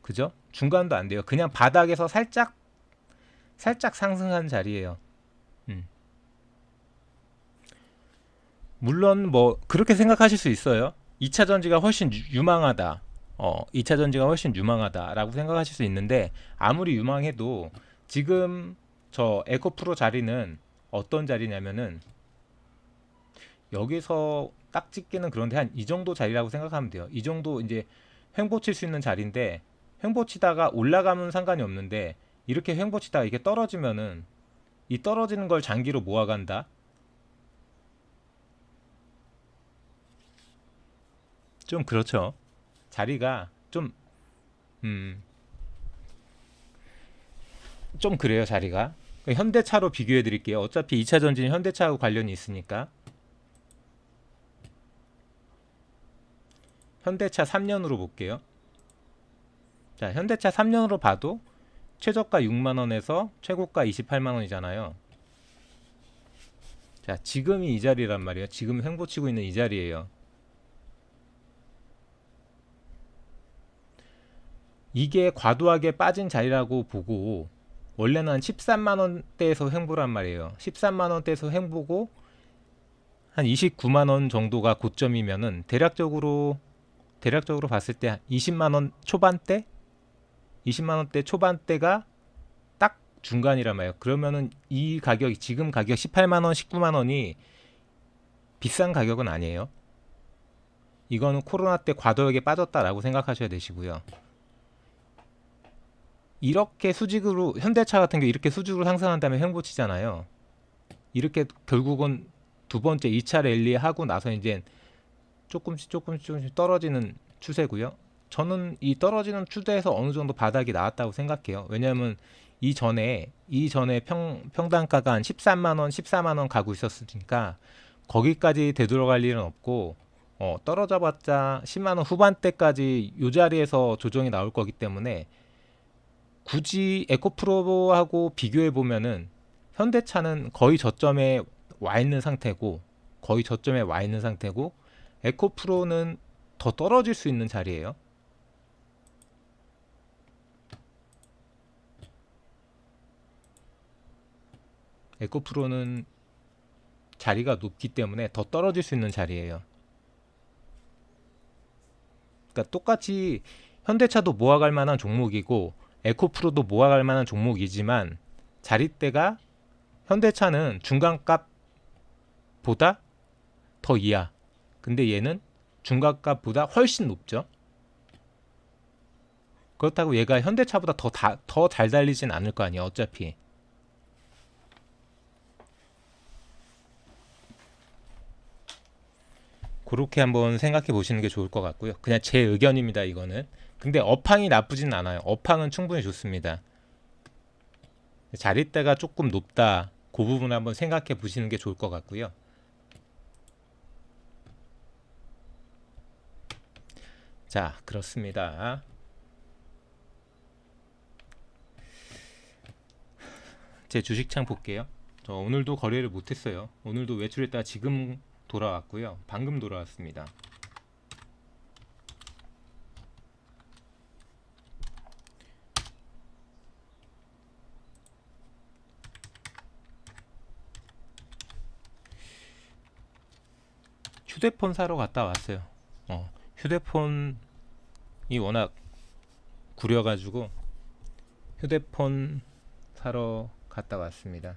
그죠? 중간도 안 돼요. 그냥 바닥에서 살짝 상승한 자리예요. 물론 뭐 그렇게 생각하실 수 있어요. 2차 전지가 훨씬 유망하다. 2차 전지가 훨씬 유망하다라고 생각하실 수 있는데 아무리 유망해도 지금 저 에코프로 자리는 어떤 자리냐면은 여기서 딱 찍기는 그런데 한 이 정도 자리라고 생각하면 돼요. 이 정도 이제 횡보 칠 수 있는 자리인데 횡보 치다가 올라가면 상관이 없는데 이렇게 횡보 치다가 이게 떨어지면은 이 떨어지는 걸 장기로 모아간다. 좀 그렇죠. 자리가 음, 좀 그래요, 자리가. 현대차로 비교해 드릴게요. 어차피 2차 전지는 현대차하고 관련이 있으니까. 현대차 3년으로 볼게요. 자, 현대차 3년으로 봐도 최저가 6만 원에서 최고가 28만 원이잖아요. 자, 지금이 이 자리란 말이에요. 지금 횡보치고 있는 이 자리예요. 이게 과도하게 빠진 자리라고 보고 원래는 한 13만 원대에서 횡보란 말이에요. 13만 원대에서 횡보고 한 29만 원 정도가 고점이면은 대략적으로 봤을 때 20만 원 초반대? 20만 원대 초반대가 딱 중간이란 말이에요. 그러면은 이 가격이 지금 가격 18만 원, 19만 원이 비싼 가격은 아니에요. 이거는 코로나 때 과도하게 빠졌다라고 생각하셔야 되시고요. 이렇게 수직으로 현대차 같은 게 이렇게 수직으로 상승한 다음에 횡보치잖아요. 이렇게 결국은 두 번째 2차 랠리 하고 나서 이제 조금씩 떨어지는 추세고요. 저는 이 떨어지는 추세에서 어느 정도 바닥이 나왔다고 생각해요. 왜냐하면 이전에 평당가가 한 13만 원, 14만 원 가고 있었으니까 거기까지 되돌아갈 일은 없고 떨어져 봤자 10만 원 후반대까지 이 자리에서 조정이 나올 거기 때문에 굳이 에코프로하고 비교해 보면은 현대차는 거의 저점에 와 있는 상태고 에코프로는 더 떨어질 수 있는 자리예요. 에코프로는 자리가 높기 때문에 더 떨어질 수 있는 자리예요. 그러니까 똑같이 현대차도 모아갈 만한 종목이고 에코프로도 모아갈 만한 종목이지만 자릿대가 현대차는 중간값보다 더 이하. 근데 얘는 중간값보다 훨씬 높죠. 그렇다고 얘가 현대차보다 더 잘 달리진 않을 거 아니에요. 어차피. 그렇게 한번 생각해 보시는 게 좋을 것 같고요. 그냥 제 의견입니다, 이거는. 근데 업황이 나쁘진 않아요. 업황은 충분히 좋습니다. 자릿대가 조금 높다. 그 부분 한번 생각해 보시는 게 좋을 것 같고요. 자, 그렇습니다. 제 주식창 볼게요. 저 오늘도 거래를 못했어요. 오늘도 외출했다가 지금 돌아왔고요. 방금 돌아왔습니다. 휴대폰 사러 갔다 왔어요. 휴대폰이 워낙 구려가지고 휴대폰 사러 갔다 왔습니다.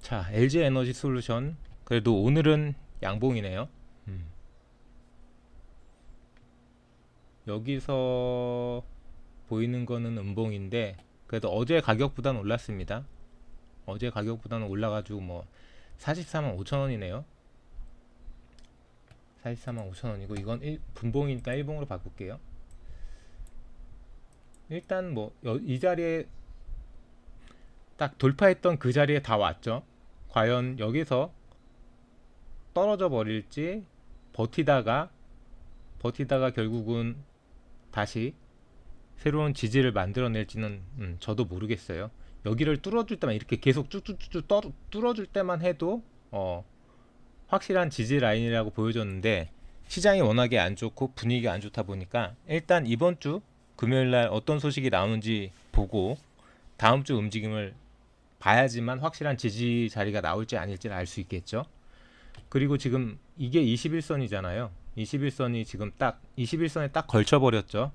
자, LG 에너지 솔루션 그래도 오늘은 양봉이네요. 여기서 보이는 거는 음봉인데 그래도 어제 가격보다는 올랐습니다. 어제 가격보다는 올라가지고 뭐 44만 5천 원이네요. 44만 5천 원이고 이건 분봉이니까 일봉으로 바꿀게요. 일단 뭐 이 자리에 딱 돌파했던 그 자리에 다 왔죠. 과연 여기서 떨어져 버릴지 버티다가 결국은 다시 새로운 지지를 만들어낼지는 저도 모르겠어요. 여기를 뚫어줄 때만 이렇게 계속 쭉쭉쭉 뚫어줄 때만 해도 확실한 지지 라인이라고 보여줬는데 시장이 워낙에 안 좋고 분위기가 안 좋다 보니까 일단 이번 주 금요일날 어떤 소식이 나오는지 보고 다음 주 움직임을 봐야지만 확실한 지지 자리가 나올지 아닐지를 알 수 있겠죠. 그리고 지금 이게 21선이잖아요. 21선이 지금 딱 21선에 딱 걸쳐버렸죠.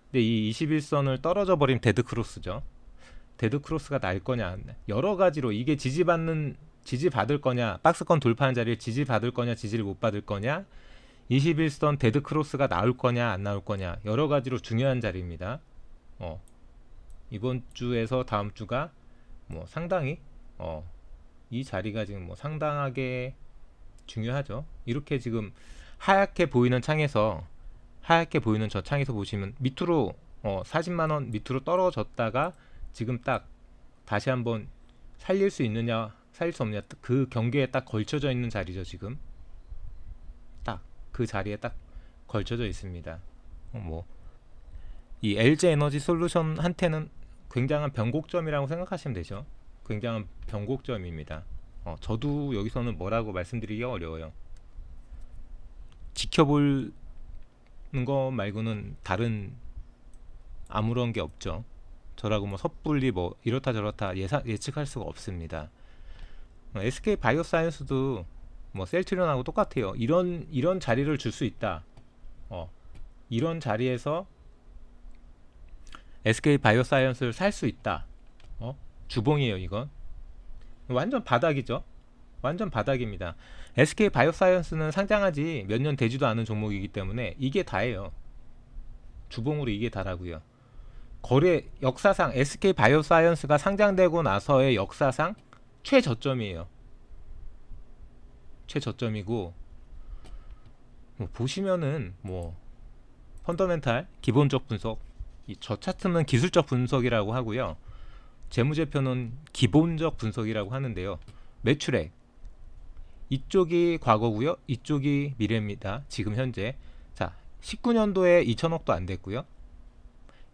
근데 이 21선을 떨어져 버리면 데드크로스죠. 데드크로스가 날 거냐 여러 가지로 이게 지지 받을 거냐 박스권 돌파한 자리에 지지 받을 거냐 지지를 못 받을 거냐 21선 데드크로스가 나올 거냐 안 나올 거냐 여러 가지로 중요한 자리입니다. 이번 주에서 다음 주가 뭐 상당히 이 자리가 지금 뭐 상당하게 중요하죠. 이렇게 지금 하얗게 보이는 창에서 저 창에서 보시면 밑으로 40만원 밑으로 떨어졌다가 지금 딱 다시 한번 살릴 수 있느냐 살릴 수 없느냐 그 경계에 딱 걸쳐져 있는 자리죠. 지금 딱 그 자리에 딱 걸쳐져 있습니다. 뭐 이 LG 에너지 솔루션 한테는 굉장한 변곡점이라고 생각하시면 되죠. 굉장한 변곡점입니다. 저도 여기서는 뭐라고 말씀드리기가 어려워요. 지켜보는 거 말고는 다른 아무런 게 없죠. 저라고 뭐 섣불리 뭐 이렇다 저렇다 예측할 수가 없습니다. SK 바이오사이언스도 뭐 셀트리온하고 똑같아요. 이런 자리를 줄 수 있다. 이런 자리에서 SK 바이오사이언스를 살 수 있다. 주봉이에요, 이건. 완전 바닥이죠. 완전 바닥입니다. SK 바이오사이언스는 상장하지 몇 년 되지도 않은 종목이기 때문에 이게 다예요. 주봉으로 이게 다라고요. 거래 역사상 SK 바이오사이언스가 상장되고 나서의 역사상 최저점이에요. 최저점이고, 보시면은 펀더멘탈 기본적 분석, 저 차트는 기술적 분석이라고 하고요. 재무제표는 기본적 분석이라고 하는데요. 매출액 이쪽이 과거고요, 이쪽이 미래입니다. 지금 현재. 자, 19년도에 2천억도 안 됐고요,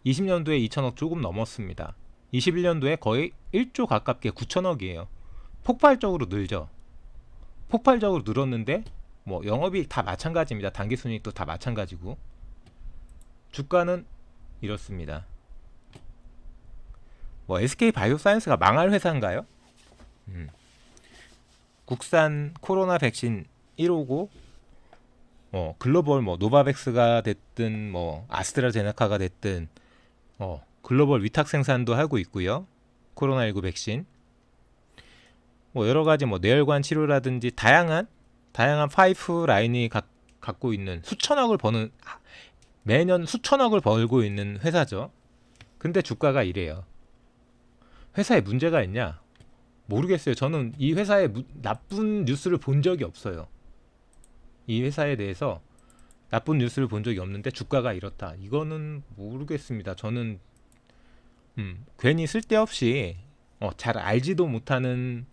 20년도에 2천억 조금 넘었습니다. 21년도에 거의 1조 가깝게 9천억이에요. 폭발적으로 늘죠. 폭발적으로 늘었는데 영업이익 다 마찬가지입니다. 당기순이익도 다 마찬가지고, 주가는 이렇습니다. SK 바이오사이언스가 망할 회사인가요? 국산 코로나 백신 1호고, 글로벌 노바백스가 됐든 아스트라제네카가 됐든 글로벌 위탁 생산도 하고 있고요. 코로나19 백신 여러가지 뇌혈관 치료라든지 다양한 파이프 라인이 갖고 있는 매년 수천억을 벌고 있는 회사죠. 근데 주가가 이래요. 회사에 문제가 있냐? 모르겠어요. 저는 이 회사의 나쁜 뉴스를 본 적이 없어요. 이 회사에 대해서 나쁜 뉴스를 본 적이 없는데 주가가 이렇다, 이거는 모르겠습니다. 저는 괜히 쓸데없이 잘 알지도 못하는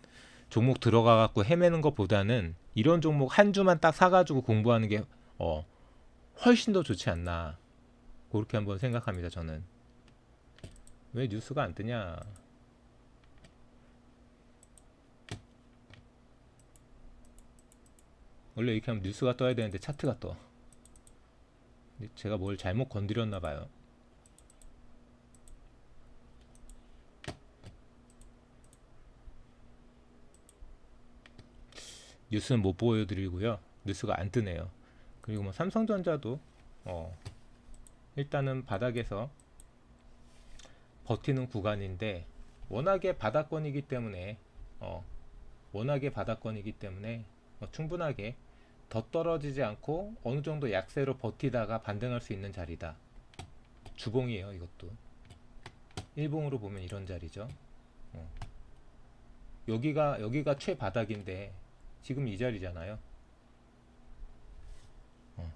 종목 들어가 갖고 헤매는 것보다는 이런 종목 한 주만 딱 사가지고 공부하는 게 훨씬 더 좋지 않나, 그렇게 한번 생각합니다. 저는. 왜 뉴스가 안 뜨냐? 원래 이렇게 하면 뉴스가 떠야 되는데 차트가 떠. 제가 뭘 잘못 건드렸나 봐요. 뉴스는 못 보여드리고요. 뉴스가 안 뜨네요. 그리고 삼성전자도 일단은 바닥에서 버티는 구간인데, 워낙에 바닥권이기 때문에 충분하게 더 떨어지지 않고 어느 정도 약세로 버티다가 반등할 수 있는 자리다. 주봉이에요, 이것도. 일봉으로 보면 이런 자리죠. 여기가 최바닥인데 지금 이 자리잖아요.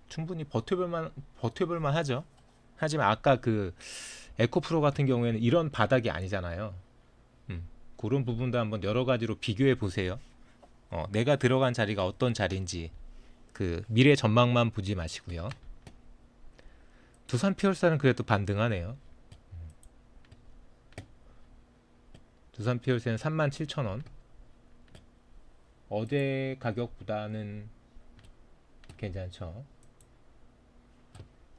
충분히 버텨볼만 하죠. 하지만 아까 그 에코프로 같은 경우에는 이런 바닥이 아니잖아요. 그런 부분도 한번 여러 가지로 비교해 보세요. 내가 들어간 자리가 어떤 자리인지 그 미래 전망만 보지 마시고요. 두산 피올사는 그래도 반등하네요. 두산 피올사는 37,000원. 어제 가격보다는 괜찮죠.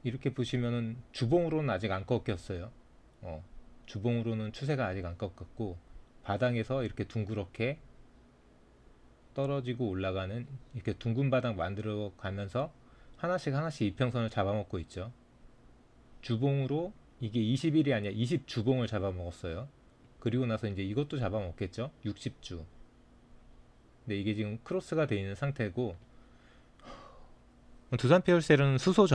이렇게 보시면은 주봉으로는 아직 안 꺾였어요. 주봉으로는 추세가 아직 안 꺾였고, 바닥에서 이렇게 둥그렇게 떨어지고 올라가는, 이렇게 둥근 바닥 만들어 가면서 하나씩 이평선을 잡아먹고 있죠. 주봉으로 이게 20일이 아니라 20주봉을 잡아먹었어요. 그리고 나서 이제 이것도 잡아먹겠죠. 60주. 근데 이게 지금 크로스가 되어 있는 상태고, 두산 피올셀은 수소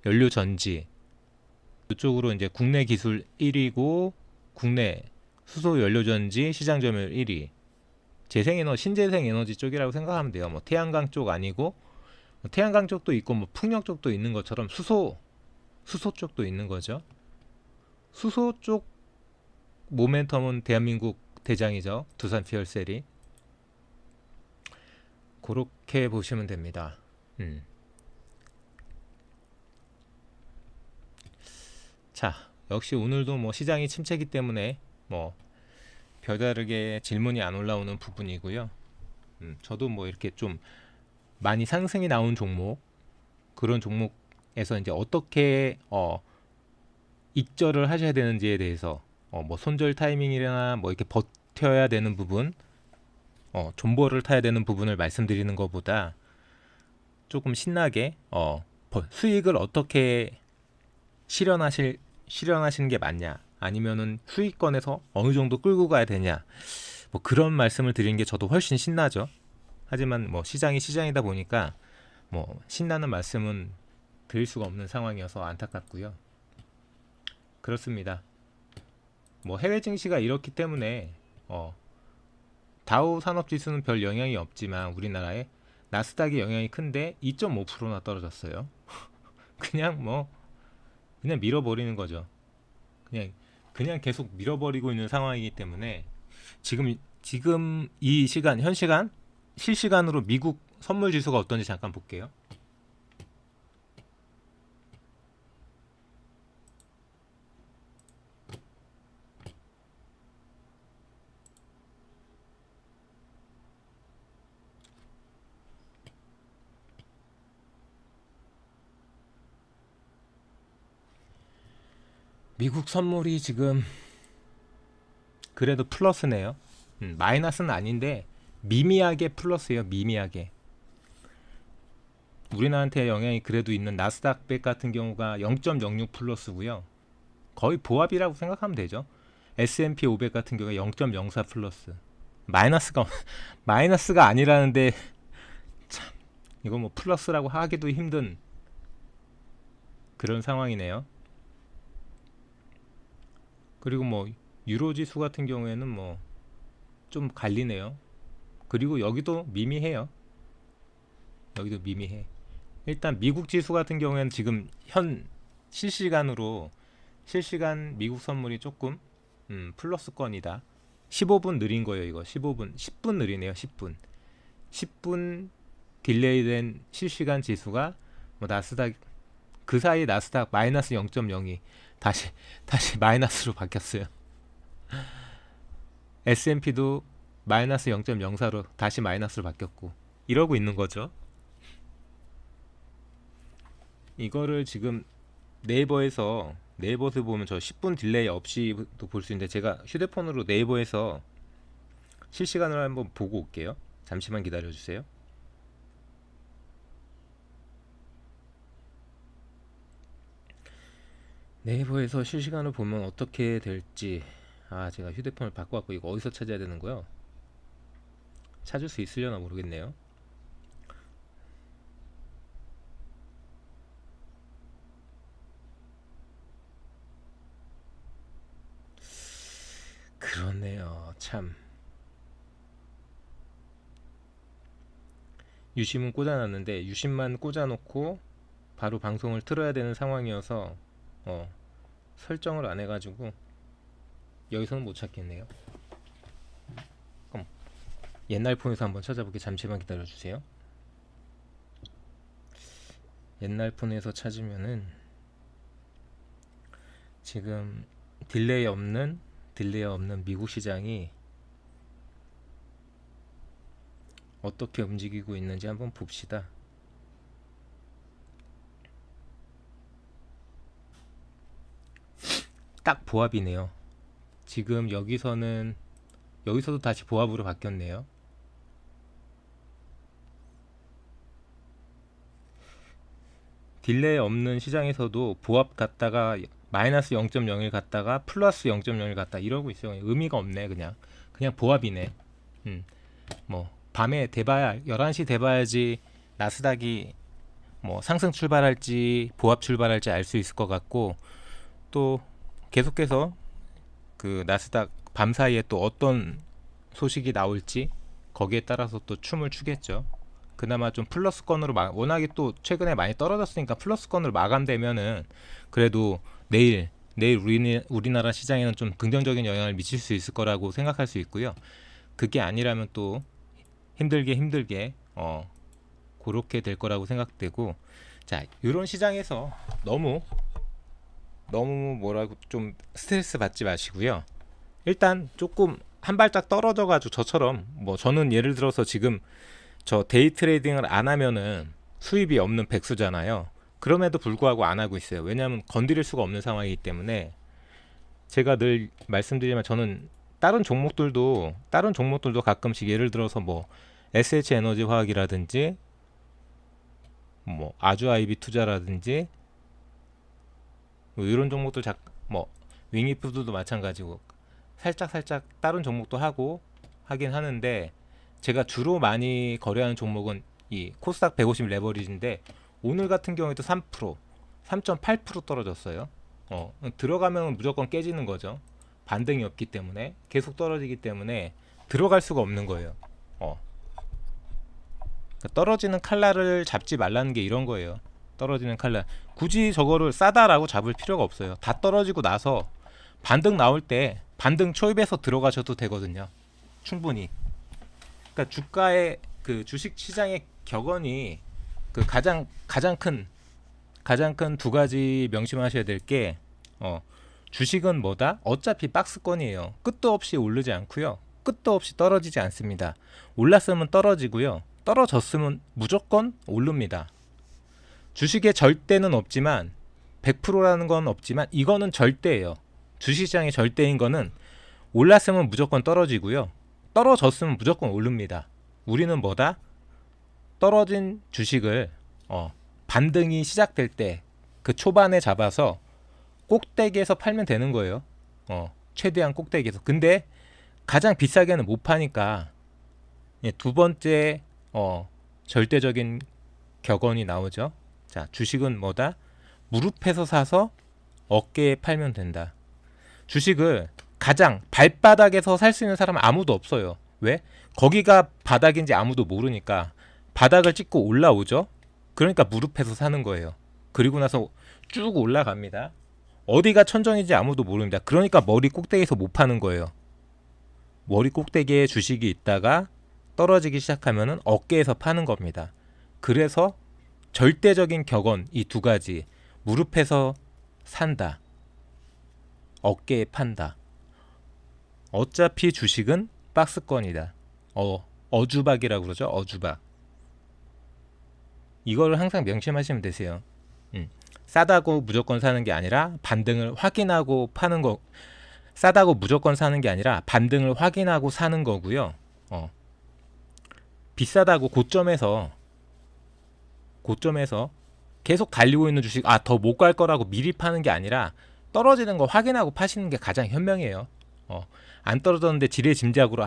연료 전지 이쪽으로 이제 국내 기술 1위고, 국내 수소 연료 전지 시장 점유율 1위. 신재생 에너지 쪽이라고 생각하면 돼요. 태양광 쪽 아니고, 태양광 쪽도 있고 풍력 쪽도 있는 것처럼 수소 쪽도 있는 거죠. 수소 쪽 모멘텀은 대한민국 대장이죠. 두산 피올셀이. 그렇게 보시면 됩니다. 자, 역시 오늘도 시장이 침체기 때문에 별다르게 질문이 안 올라오는 부분이고요. 저도 이렇게 좀 많이 상승이 나온 종목, 그런 종목에서 이제 어떻게 익절을 하셔야 되는지에 대해서 손절 타이밍이나 이렇게 버텨야 되는 부분, 존버를 타야 되는 부분을 말씀드리는 것보다 조금 신나게 수익을 어떻게 실현하시는 게 맞냐, 아니면은 수익권에서 어느 정도 끌고 가야 되냐, 뭐 그런 말씀을 드리는 게 저도 훨씬 신나죠. 하지만 뭐 시장이 시장이다 보니까 뭐 신나는 말씀은 드릴 수가 없는 상황이어서 안타깝고요. 그렇습니다. 뭐 해외 증시가 이렇기 때문에 다우 산업지수는 별 영향이 없지만 우리나라에 나스닥의 영향이 큰데 2.5%나 떨어졌어요. 그냥 그냥 밀어버리는 거죠. 그냥 계속 밀어버리고 있는 상황이기 때문에 지금 이 시간, 현 시간 실시간으로 미국 선물 지수가 어떤지 잠깐 볼게요. 미국 선물이 지금 그래도 플러스네요. 마이너스는 아닌데 미미하게 플러스예요. 미미하게. 우리나라한테 영향이 그래도 있는 나스닥 100 같은 경우가 0.06 플러스고요. 거의 보합이라고 생각하면 되죠. S&P 500 같은 경우가 0.04 플러스. 마이너스가 아니라는데 참 이거 뭐 플러스라고 하기도 힘든 그런 상황이네요. 그리고 뭐 유로 지수 같은 경우에는 뭐 좀 갈리네요. 그리고 여기도 미미해요. 여기도 미미해. 일단 미국 지수 같은 경우에는 지금 현 실시간 미국 선물이 조금 플러스권이다. 15분 느린 거예요. 이거 10분 느리네요. 10분 딜레이된 실시간 지수가 뭐 나스닥, 그 사이 나스닥 마이너스 0.02 다시 마이너스로 바뀌었어요. S&P도 마이너스 0.04로 다시 마이너스로 바뀌었고 이러고 있는 거죠. 이거를 지금 네이버에서 보면 저 10분 딜레이 없이도 볼 수 있는데, 제가 휴대폰으로 네이버에서 실시간으로 한번 보고 올게요. 잠시만 기다려 주세요. 네이버에서 실시간으로 보면 어떻게 될지. 제가 휴대폰을 바꿔갖고 이거 어디서 찾아야 되는 거요? 찾을 수 있으려나 모르겠네요. 그렇네요. 참. 유심은 꽂아놨는데 유심만 꽂아놓고 바로 방송을 틀어야 되는 상황이어서 설정을 안 해가지고 여기서는 못 찾겠네요. 그럼 옛날 폰에서 한번 찾아볼게. 잠시만 기다려주세요. 옛날 폰에서 찾으면은 지금 딜레이 없는 미국 시장이 어떻게 움직이고 있는지 한번 봅시다. 딱 보합이네요. 지금 여기서도 다시 보합으로 바뀌었네요. 딜레이 없는 시장에서도 보합 갔다가 마이너스 0.01 갔다가 플러스 0.01 갔다 이러고 있어요. 의미가 없네. 그냥 보합이네. 뭐 밤에 돼봐야 11시 돼봐야지 나스닥이 뭐 상승 출발할지 보합 출발할지 알 수 있을 것 같고, 또 계속해서 그 나스닥 밤 사이에 또 어떤 소식이 나올지 거기에 따라서 또 춤을 추겠죠. 그나마 좀 플러스권으로 워낙에 또 최근에 많이 떨어졌으니까 플러스권으로 마감되면은 그래도 내일 우리나라 시장에는 좀 긍정적인 영향을 미칠 수 있을 거라고 생각할 수 있고요. 그게 아니라면 또 힘들게 그렇게 될 거라고 생각되고, 자, 이런 시장에서 너무 뭐라고 좀 스트레스 받지 마시고요. 일단 조금 한 발짝 떨어져 가지고 저처럼 뭐 저는 예를 들어서 지금 저 데이 트레이딩을 안 하면은 수입이 없는 백수잖아요. 그럼에도 불구하고 안 하고 있어요. 왜냐하면 건드릴 수가 없는 상황이기 때문에. 제가 늘 말씀드리지만 저는 다른 종목들도 가끔씩 예를 들어서 뭐 SH 에너지 화학이라든지 뭐 아주 아이비 투자라든지 뭐 이런 종목도 뭐 윙이푸드도 마찬가지고 살짝 다른 종목도 하긴 하는데, 제가 주로 많이 거래하는 종목은 이 코스닥 150 레버리지인데 오늘 같은 경우에도 3%, 3.8% 떨어졌어요. 들어가면 무조건 깨지는 거죠. 반등이 없기 때문에, 계속 떨어지기 때문에 들어갈 수가 없는 거예요. 그러니까 떨어지는 칼날을 잡지 말라는 게 이런 거예요. 떨어지는 칼날, 굳이 저거를 싸다라고 잡을 필요가 없어요. 다 떨어지고 나서 반등 나올 때 반등 초입에서 들어가셔도 되거든요, 충분히. 그러니까 주가의 그 주식 시장의 격언이 그 가장 큰 두 가지 명심하셔야 될 게, 주식은 뭐다? 어차피 박스권이에요. 끝도 없이 오르지 않고요, 끝도 없이 떨어지지 않습니다. 올랐으면 떨어지고요, 떨어졌으면 무조건 오릅니다. 주식의 절대는 없지만, 100%라는 건 없지만 이거는 절대예요. 주식시장의 절대인 거는 올랐으면 무조건 떨어지고요, 떨어졌으면 무조건 오릅니다. 우리는 뭐다? 떨어진 주식을 반등이 시작될 때 그 초반에 잡아서 꼭대기에서 팔면 되는 거예요. 최대한 꼭대기에서. 근데 가장 비싸게는 못 파니까, 두 번째 절대적인 격언이 나오죠. 자, 주식은 뭐다? 무릎에서 사서 어깨에 팔면 된다. 주식을 가장 발바닥에서 살 수 있는 사람은 아무도 없어요. 왜? 거기가 바닥인지 아무도 모르니까 바닥을 찍고 올라오죠. 그러니까 무릎에서 사는 거예요. 그리고 나서 쭉 올라갑니다. 어디가 천정인지 아무도 모릅니다. 그러니까 머리 꼭대기에서 못 파는 거예요. 머리 꼭대기에 주식이 있다가 떨어지기 시작하면은 어깨에서 파는 겁니다. 그래서 절대적인 격언, 이 두 가지, 무릎에서 산다, 어깨에 판다. 어차피 주식은 박스권이다. 어주박이라고 그러죠. 어주박. 이걸 항상 명심하시면 되세요. 싸다고 무조건 사는 게 아니라 반등을 확인하고 파는 거. 싸다고 무조건 사는 게 아니라 반등을 확인하고 사는 거고요. 비싸다고 고점에서 계속 달리고 있는 주식, 더 못 갈 거라고 미리 파는 게 아니라 떨어지는 거 확인하고 파시는 게 가장 현명해요. 안 떨어졌는데 지레짐작으로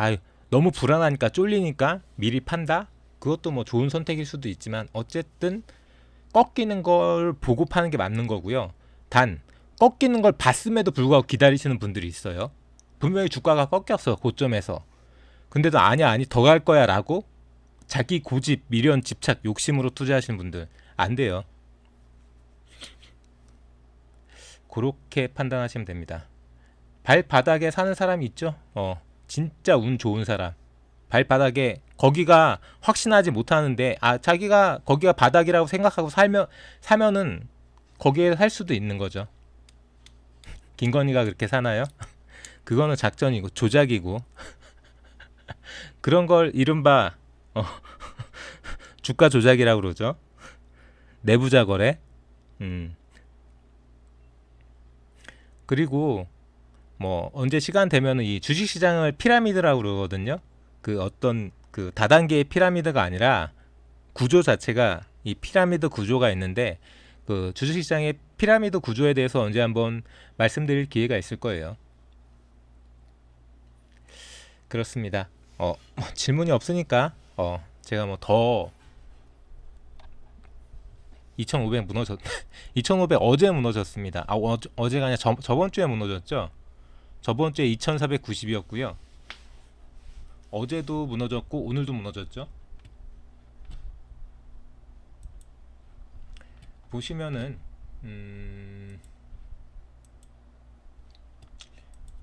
너무 불안하니까 쫄리니까 미리 판다? 그것도 뭐 좋은 선택일 수도 있지만, 어쨌든 꺾이는 걸 보고 파는 게 맞는 거고요. 단 꺾이는 걸 봤음에도 불구하고 기다리시는 분들이 있어요. 분명히 주가가 꺾였어, 고점에서. 근데도 아니 더 갈 거야 라고 자기 고집, 미련, 집착, 욕심으로 투자하시는 분들 안 돼요. 그렇게 판단하시면 됩니다. 발바닥에 사는 사람이 있죠. 진짜 운 좋은 사람. 발바닥에, 거기가 확신하지 못하는데 자기가 거기가 바닥이라고 생각하고 사면은 거기에 살 수도 있는 거죠. 김건희가 그렇게 사나요? 그거는 작전이고 조작이고 그런 걸 이른바 주가 조작이라고 그러죠. 내부자 거래. 그리고 뭐 언제 시간 되면은 이 주식 시장을 피라미드라고 그러거든요. 그 어떤 그 다단계의 피라미드가 아니라 구조 자체가 이 피라미드 구조가 있는데, 그 주식 시장의 피라미드 구조에 대해서 언제 한번 말씀드릴 기회가 있을 거예요. 그렇습니다. 뭐 질문이 없으니까 제가 뭐 더 2500 2500 어제 무너졌습니다. 어제가 아니라 저번 주에 무너졌죠. 저번 주에 2490이었고요. 어제도 무너졌고 오늘도 무너졌죠. 보시면은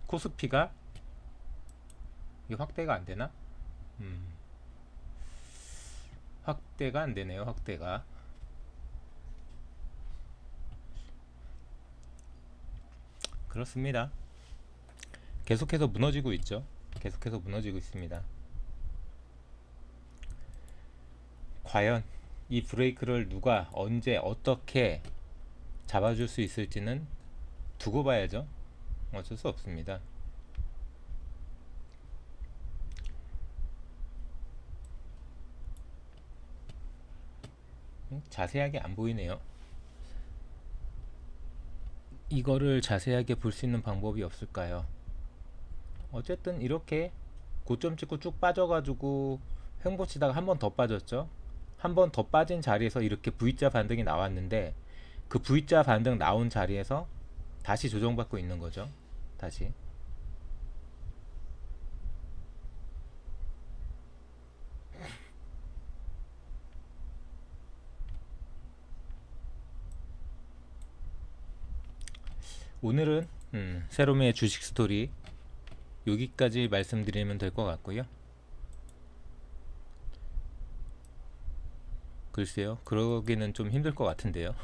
코스피가 이게 확대가 안 되나? 확대가 안 되네요. 확대가. 그렇습니다. 계속해서 무너지고 있죠. 계속해서 무너지고 있습니다. 과연 이 브레이크를 누가 언제 어떻게 잡아줄 수 있을지는 두고 봐야죠. 어쩔 수 없습니다. 자세하게 안 보이네요. 이거를 자세하게 볼 수 있는 방법이 없을까요? 어쨌든 이렇게 고점 찍고 쭉 빠져가지고 횡보 치다가 한 번 더 빠졌죠. 한 번 더 빠진 자리에서 이렇게 V자 반등이 나왔는데, 그 V자 반등 나온 자리에서 다시 조정받고 있는 거죠. 다시 오늘은 세롬의 주식 스토리 여기까지 말씀드리면 될 것 같고요. 글쎄요, 그러기는 좀 힘들 것 같은데요.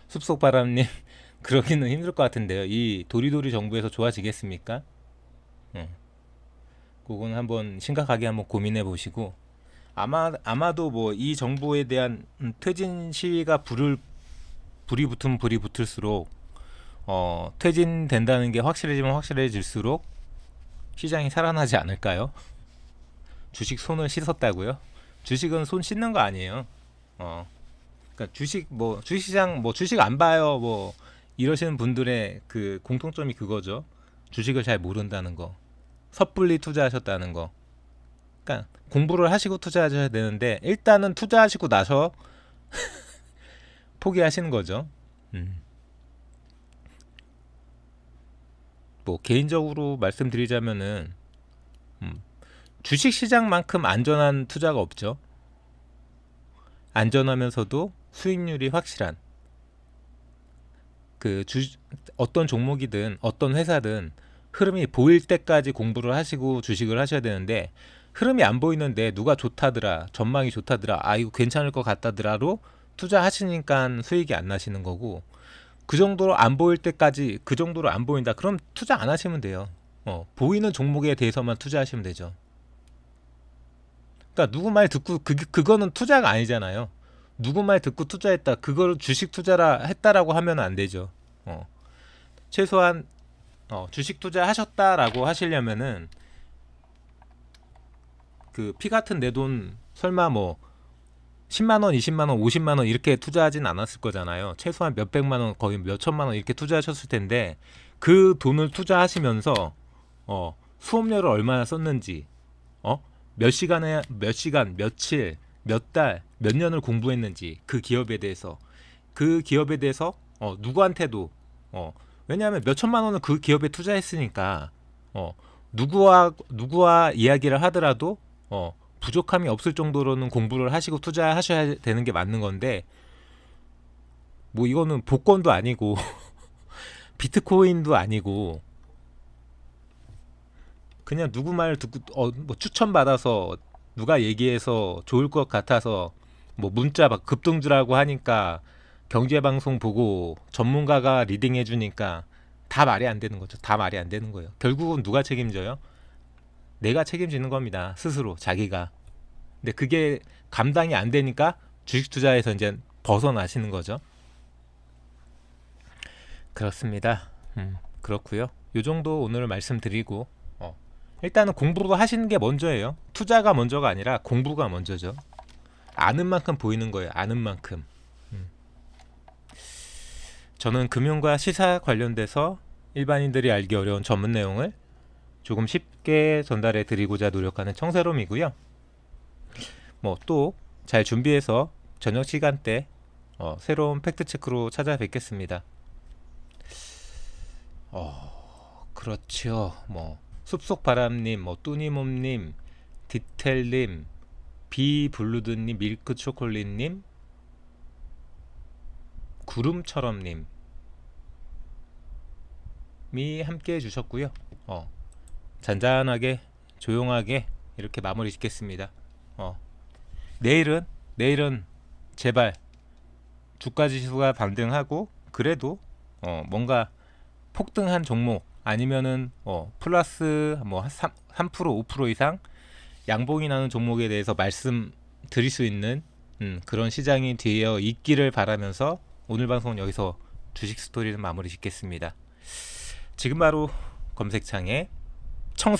숲속바람님, 그러기는 힘들 것 같은데요. 이 도리도리 정부에서 좋아지겠습니까? 그건 한번 심각하게 한번 고민해 보시고, 아마도 뭐 이 정부에 대한 퇴진 시위가 불이 붙으면 불이 붙을수록 퇴진된다는 게 확실해지면 확실해질수록 시장이 살아나지 않을까요? 주식 손을 씻었다고요? 주식은 손 씻는 거 아니에요. 그러니까 주식시장 주식 안 봐요 이러시는 분들의 그 공통점이 그거죠. 주식을 잘 모른다는 거, 섣불리 투자하셨다는 거. 그러니까 공부를 하시고 투자하셔야 되는데 일단은 투자하시고 나서 포기하시는 거죠. 개인적으로 말씀드리자면은 주식 시장만큼 안전한 투자가 없죠. 안전하면서도 수익률이 확실한 어떤 종목이든 어떤 회사든 흐름이 보일 때까지 공부를 하시고 주식을 하셔야 되는데, 흐름이 안 보이는데 누가 좋다더라, 전망이 좋다더라, 이거 괜찮을 것 같다더라로 투자하시니까 수익이 안 나시는 거고, 그 정도로 안 보일 때까지 그 정도로 안 보인다 그럼 투자 안 하시면 돼요. 보이는 종목에 대해서만 투자하시면 되죠. 그러니까 누구 말 듣고 그거는 투자가 아니잖아요. 누구 말 듣고 투자했다, 그걸 주식 투자라 했다라고 하면 안 되죠. 최소한 주식 투자하셨다라고 하시려면은 그 피 같은 내 돈 설마 10만 원, 20만 원, 50만 원 이렇게 투자하진 않았을 거잖아요. 최소한 몇백만 원, 거의 몇천만 원 이렇게 투자하셨을 텐데, 그 돈을 투자하시면서 수업료를 얼마나 썼는지, 몇 시간, 며칠, 몇 달, 몇 년을 공부했는지, 그 기업에 대해서 누구한테도 왜냐하면 몇천만 원을 그 기업에 투자했으니까 누구와 이야기를 하더라도 부족함이 없을 정도로는 공부를 하시고 투자하셔야 되는 게 맞는 건데, 이거는 복권도 아니고 비트코인도 아니고 그냥 누구 말 듣고 추천받아서 누가 얘기해서 좋을 것 같아서 문자 막 급등주라고 하니까 경제방송 보고 전문가가 리딩해 주니까 다 말이 안 되는 거죠. 다 말이 안 되는 거예요. 결국은 누가 책임져요? 내가 책임지는 겁니다. 스스로 자기가. 근데 그게 감당이 안 되니까 주식 투자에서 이제 벗어나시는 거죠. 그렇습니다. 그렇고요. 요 정도 오늘 말씀드리고, 일단은 공부로 하시는 게 먼저예요. 투자가 먼저가 아니라 공부가 먼저죠. 아는 만큼 보이는 거예요. 아는 만큼. 저는 금융과 시사 관련돼서 일반인들이 알기 어려운 전문 내용을 조금 쉽게 전달해 드리고자 노력하는 청세롬이고요. 또 잘 준비해서 저녁 시간대 새로운 팩트체크로 찾아뵙겠습니다. 그렇죠. 숲속바람님, 뚜니몸님, 디텔님, 비블루드님, 밀크초콜릿님, 구름처럼님이 함께 해주셨고요. 잔잔하게 조용하게 이렇게 마무리 짓겠습니다. 내일은 제발 주가지수가 반등하고 그래도 뭔가 폭등한 종목 아니면은 플러스 3%, 5% 이상 양봉이 나는 종목에 대해서 말씀드릴 수 있는 그런 시장이 되어 있기를 바라면서 오늘 방송은 여기서 주식 스토리는 마무리 짓겠습니다. 지금 바로 검색창에 청세